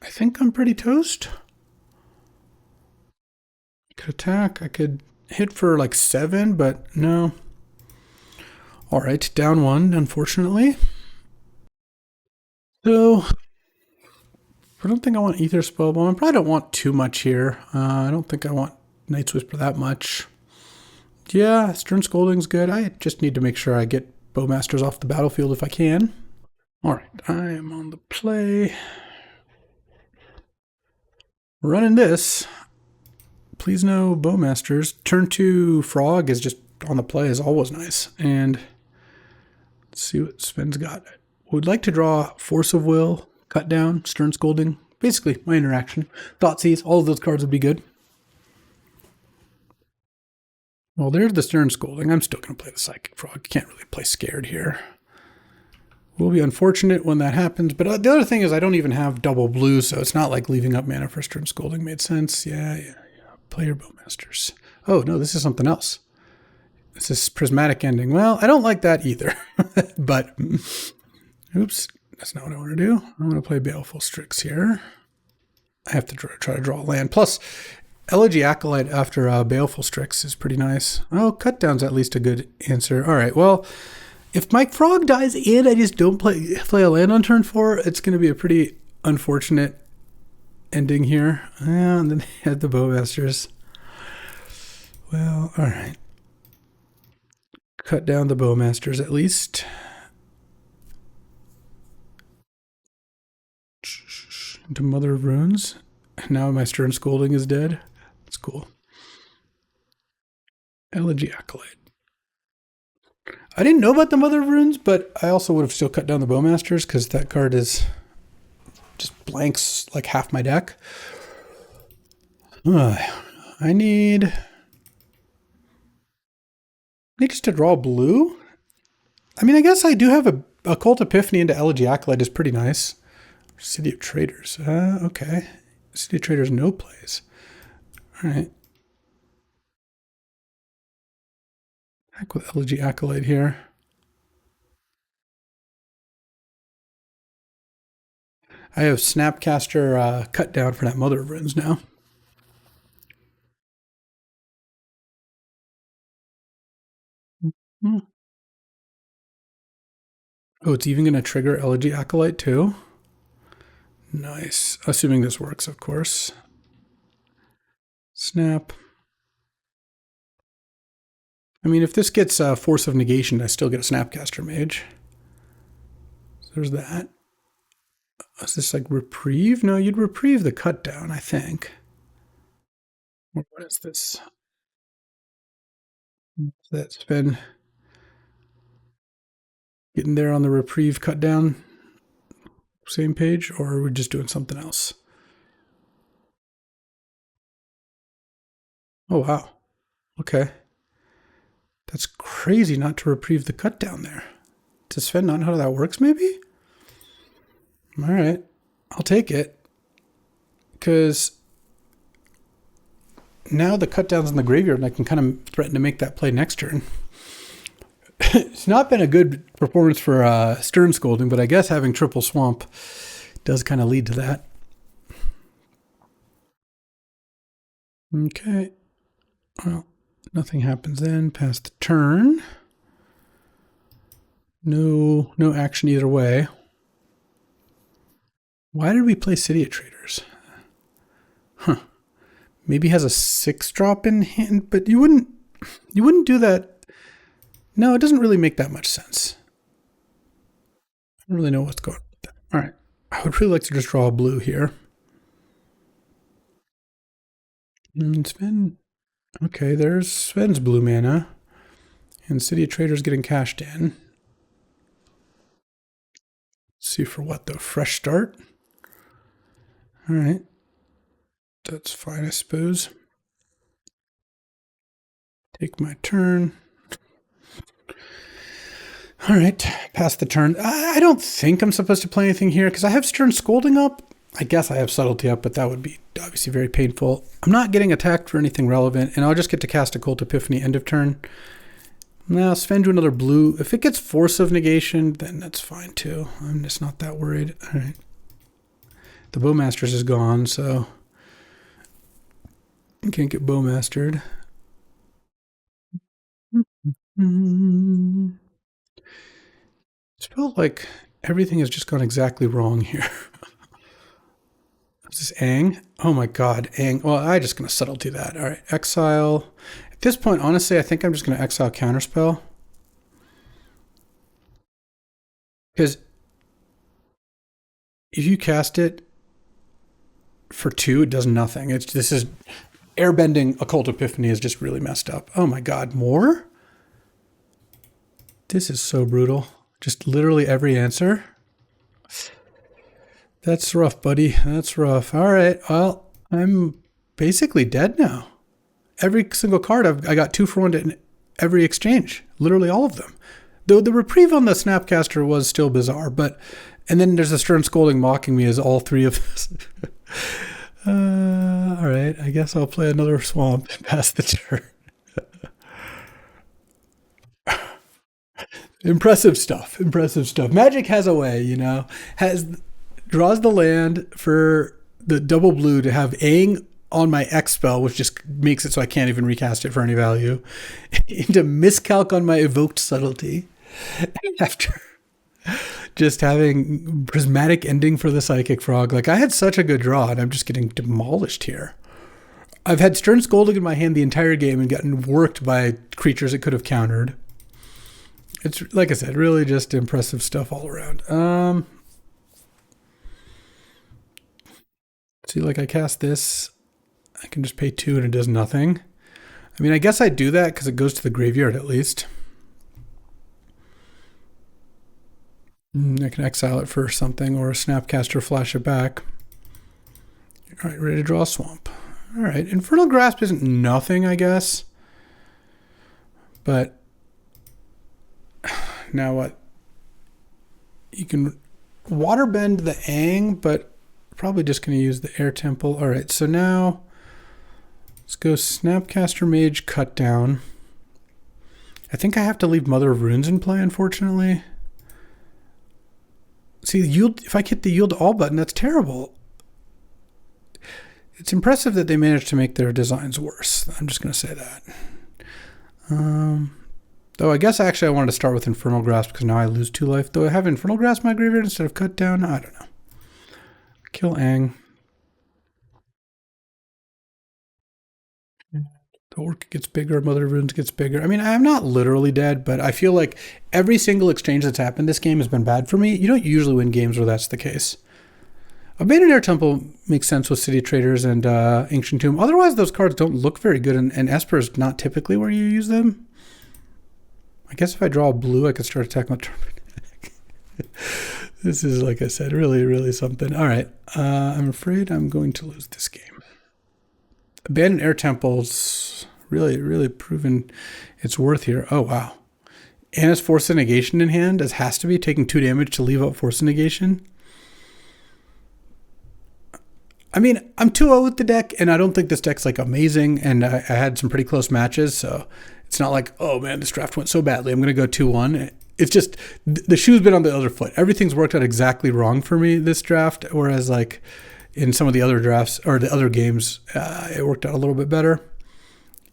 I think I'm pretty toast. I could attack. I could hit for like 7, but no. All right, down 1, unfortunately. So I don't think I want Ether Spellbomb. I probably don't want too much here. I don't think I want Night's Whisper that much. Yeah, Stern Scolding's good. I just need to make sure I get Bowmasters off the battlefield if I can. All right, I am on the play. Running this. Please no Bowmasters. Turn 2 Frog is just on the play is always nice. And let's see what Sven's got. Would like to draw Force of Will, Cut Down, Stern Scolding. Basically, my interaction. Thoughtseize, all of those cards would be good. Well, there's the Stern Scolding. I'm still going to play the Psychic Frog. Can't really play scared here. Will be unfortunate when that happens. But the other thing is I don't even have double blue, so it's not like leaving up mana for Stern Scolding made sense. Yeah. Play your Bowmasters. Oh, no, this is something else. This is Prismatic Ending. Well, I don't like that either. But, oops, that's not what I want to do. I'm going to play Baleful Strix here. I have to try to draw a land. Plus, Elegy Acolyte after Baleful Strix is pretty nice. Oh, Cut Down's at least a good answer. All right, well, if Mike Frog dies and I just don't play a land on turn 4, it's going to be a pretty unfortunate ending here. And then they had the Bowmasters. Well, all right. Cut down the Bowmasters at least. Into Mother of Runes. Now my Stern Scolding is dead. That's cool. Elegy Acolyte. I didn't know about the Mother of Runes, but I also would have still cut down the Bowmasters because that card is just blanks like half my deck. I need just to draw blue. I mean, I guess I do have a Occult Epiphany into Elegy Acolyte is pretty nice. City of Traders. Okay. City of Traders no plays. All right. Back with Elegy Acolyte here. I have Snapcaster cut down for that Mother of Runes now. Oh, it's even going to trigger Elegy Acolyte too? Nice. Assuming this works, of course. Snap. I mean, if this gets Force of Negation, I still get a Snapcaster Mage. So there's that. Is this like Reprieve? No, you'd Reprieve the Cut Down, I think. What is this? That's been getting there on the Reprieve Cut Down same page, or are we just doing something else? Oh, wow. Okay. That's crazy not to Reprieve the Cut Down there. Does Sven not know how that works, maybe? All right. I'll take it. Because now the cut down's in the graveyard, and I can kind of threaten to make that play next turn. It's not been a good performance for Stern Scolding, but I guess having triple swamp does kind of lead to that. Okay. Well, nothing happens then. Pass the turn. No action either way. Why did we play City of Traders? Huh. Maybe has a 6-drop in hand, but you wouldn't do that. No, it doesn't really make that much sense. I don't really know what's going on with that. All right. I would really like to just draw a blue here. And Sven. Okay, there's Sven's blue mana. And City of Traders getting cashed in. Let's see for what though? Fresh start? All right. That's fine, I suppose. Take my turn. All right, pass the turn. I don't think I'm supposed to play anything here because I have Stern Scolding up. I guess I have Subtlety up, but that would be obviously very painful. I'm not getting attacked for anything relevant, and I'll just get to cast Occult Epiphany end of turn. Now, Sven do another blue. If it gets Force of Negation, then that's fine too. I'm just not that worried. All right. The Bowmasters is gone, so I can't get Bowmastered. It felt like everything has just gone exactly wrong here. Is this Aang? Oh my god, Aang. Well, I'm just going to subtlety that. All right, exile. At this point, honestly, I think I'm just going to exile Counterspell. Because if you cast it for 2, it does nothing. This is airbending Occult Epiphany is just really messed up. Oh my god, more? This is so brutal. Just literally every answer. That's rough, buddy. That's rough. All right. Well, I'm basically dead now. Every single card, I got 2-for-1 in every exchange. Literally all of them. Though the reprieve on the Snapcaster was still bizarre, but and then there's a Stern Scolding mocking me as all 3 of this. All right. I guess I'll play another swamp and pass the turn. Impressive stuff. Impressive stuff. Magic has a way, you know, draws the land for the double blue to have Aang on my X spell, which just makes it so I can't even recast it for any value, into miscalc on my evoked subtlety after just having prismatic ending for the Psychic Frog. Like, I had such a good draw, and I'm just getting demolished here. I've had Stern Scolding in my hand the entire game and gotten worked by creatures it could have countered. It's, like I said, really just impressive stuff all around. See, like I cast this, I can just pay 2 and it does nothing. I mean, I guess I do that because it goes to the graveyard at least. I can exile it for something or a Snapcaster flash it back. All right, ready to draw a swamp. All right, Infernal Grasp isn't nothing, I guess. But now what? You can waterbend the Aang, but probably just going to use the Air Temple. All right, so now let's go Snapcaster Mage Cut Down. I think I have to leave Mother of Runes in play, unfortunately. See, if I hit the Yield to All button, that's terrible. It's impressive that they managed to make their designs worse. I'm just going to say that. Though I guess actually I wanted to start with Infernal Grasp because now I lose 2 life. Though I have Infernal Grasp in my graveyard instead of Cut Down. I don't know. Kill Aang. The Orc gets bigger, Mother of Runes gets bigger. I mean, I'm not literally dead, but I feel like every single exchange that's happened this game has been bad for me. You don't usually win games where that's the case. Abandoned Air Temple makes sense with City Traders and Ancient Tomb. Otherwise, those cards don't look very good, and Esper is not typically where you use them. I guess if I draw a blue, I could start attacking my This is, like I said, really, really something. All right. I'm afraid I'm going to lose this game. Abandoned Air Temple's really, really proven its worth here. Oh, wow. And it's Force of Negation in hand. It has to be taking 2 damage to leave out Force of Negation. I mean, I'm 2-0 with the deck, and I don't think this deck's like amazing, and I had some pretty close matches, so it's not like, oh man, this draft went so badly, I'm going to go 2-1. It's just the shoe's been on the other foot. Everything's worked out exactly wrong for me this draft, whereas like in some of the other drafts or the other games, it worked out a little bit better.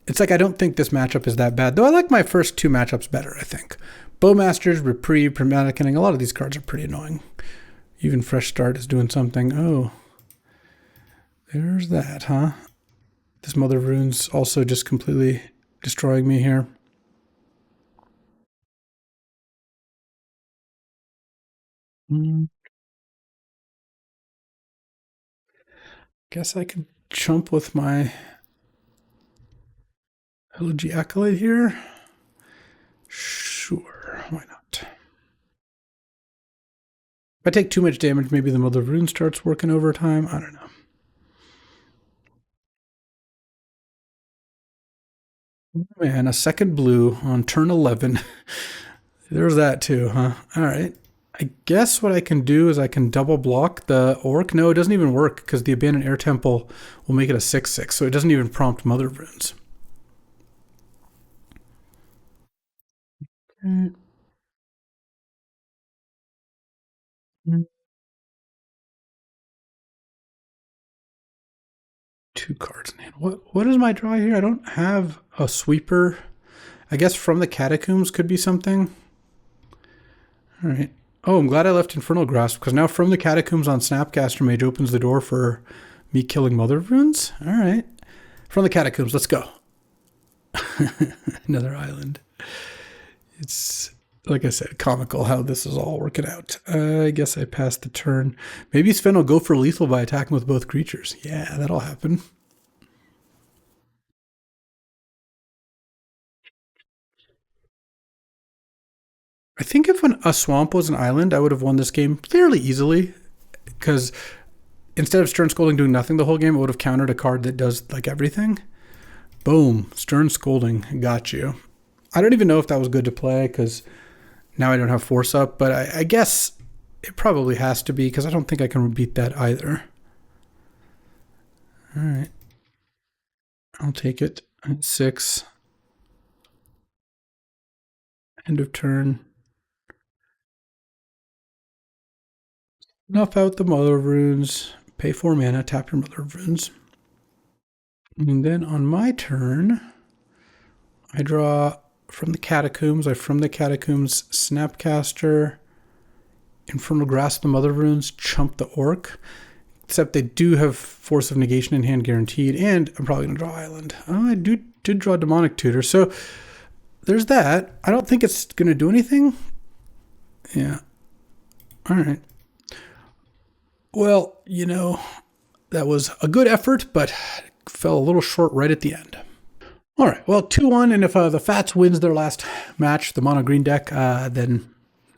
It's like I don't think this matchup is that bad, though I like my first two matchups better, I think. Bowmasters, Reprieve, Pragmatic Ending, a lot of these cards are pretty annoying. Even Fresh Start is doing something. Oh, there's that, huh? This Mother of Runes also just completely destroying me here. Guess I can chump with my Elegy Accolade here. Sure, why not? If I take too much damage, maybe the Mother of Runes starts working overtime. I don't know. Man, a second blue on turn 11. There's that too, huh? All right. I guess what I can do is I can double block the Orc. No, it doesn't even work because the Abandoned Air Temple will make it a 6/6, so it doesn't even prompt Mother of Runes. Two cards in hand. What is my draw here? I don't have a sweeper. I guess From the Catacombs could be something. All right. Oh, I'm glad I left Infernal Grasp, because now From the Catacombs on Snapcaster Mage opens the door for me killing Mother of Runes. All right. From the Catacombs, let's go. Another island. It's, like I said, comical how this is all working out. I guess I passed the turn. Maybe Sven will go for lethal by attacking with both creatures. Yeah, that'll happen. I think if a swamp was an island, I would have won this game fairly easily, because instead of Stern Scolding doing nothing the whole game, it would have countered a card that does like everything. Boom, Stern Scolding, got you. I don't even know if that was good to play, because now I don't have Force Up, but I guess it probably has to be, because I don't think I can beat that either. All right, I'll take it. 6. End of turn. Enough out the Mother of Runes. Pay 4 mana, tap your Mother of Runes. And then on my turn, I draw From the Catacombs. I From the Catacombs, Snapcaster, Infernal Grasp the Mother of Runes, chump the Orc. Except they do have Force of Negation in hand guaranteed, and I'm probably going to draw Island. Oh, I did draw Demonic Tutor. So there's that. I don't think it's going to do anything. Yeah. All right. Well, you know, that was a good effort, but fell a little short right at the end. All right, well, 2-1, and if the Fats wins their last match, the mono green deck, then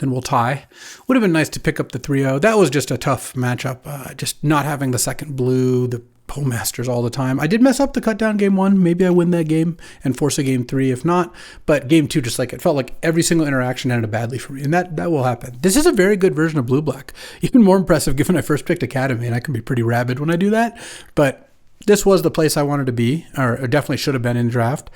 we'll tie. Would have been nice to pick up the 3-0. That was just a tough matchup, just not having the second blue, the Bowmasters all the time. I did mess up the cut down game 1. Maybe I win that game and force a game 3 if not. But game 2, just like it felt like every single interaction ended badly for me. And that will happen. This is a very good version of blue-black. Even more impressive given I first picked Academy, and I can be pretty rabid when I do that. But this was the place I wanted to be, or definitely should have been in draft.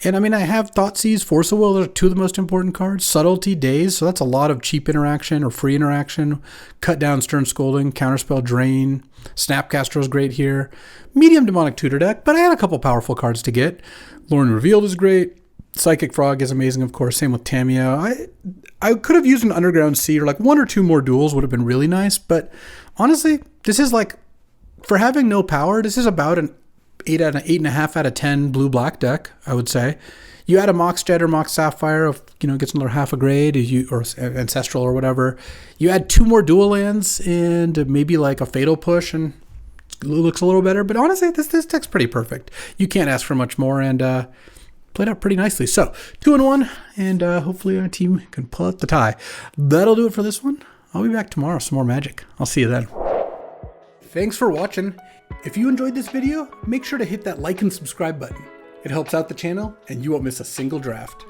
And I mean, I have Thoughtseize, Force of Will. Those are two of the most important cards. Subtlety, Daze. So that's a lot of cheap interaction or free interaction. Cut down, Stern Scolding, Counterspell, Drain. Snapcaster is great here. Medium Demonic Tutor deck, but I had a couple powerful cards to get. Lorn Revealed is great. Psychic Frog is amazing, of course. Same with Tamio. I could have used an Underground Sea, or like 1 or 2 more duels would have been really nice. But honestly, this is like, for having no power, this is about an 8.5 out of 10 blue-black deck, I would say. You add a Mox Jet or Mox Sapphire, of, gets another half a grade, or Ancestral or whatever. You add 2 more dual lands and maybe like a Fatal Push, and it looks a little better. But honestly, this deck's pretty perfect. You can't ask for much more, and played out pretty nicely. So 2-1, and hopefully our team can pull out the tie. That'll do it for this one. I'll be back tomorrow, some more Magic. I'll see you then. Thanks for watching. If you enjoyed this video, make sure to hit that like and subscribe button. It helps out the channel, and you won't miss a single draft.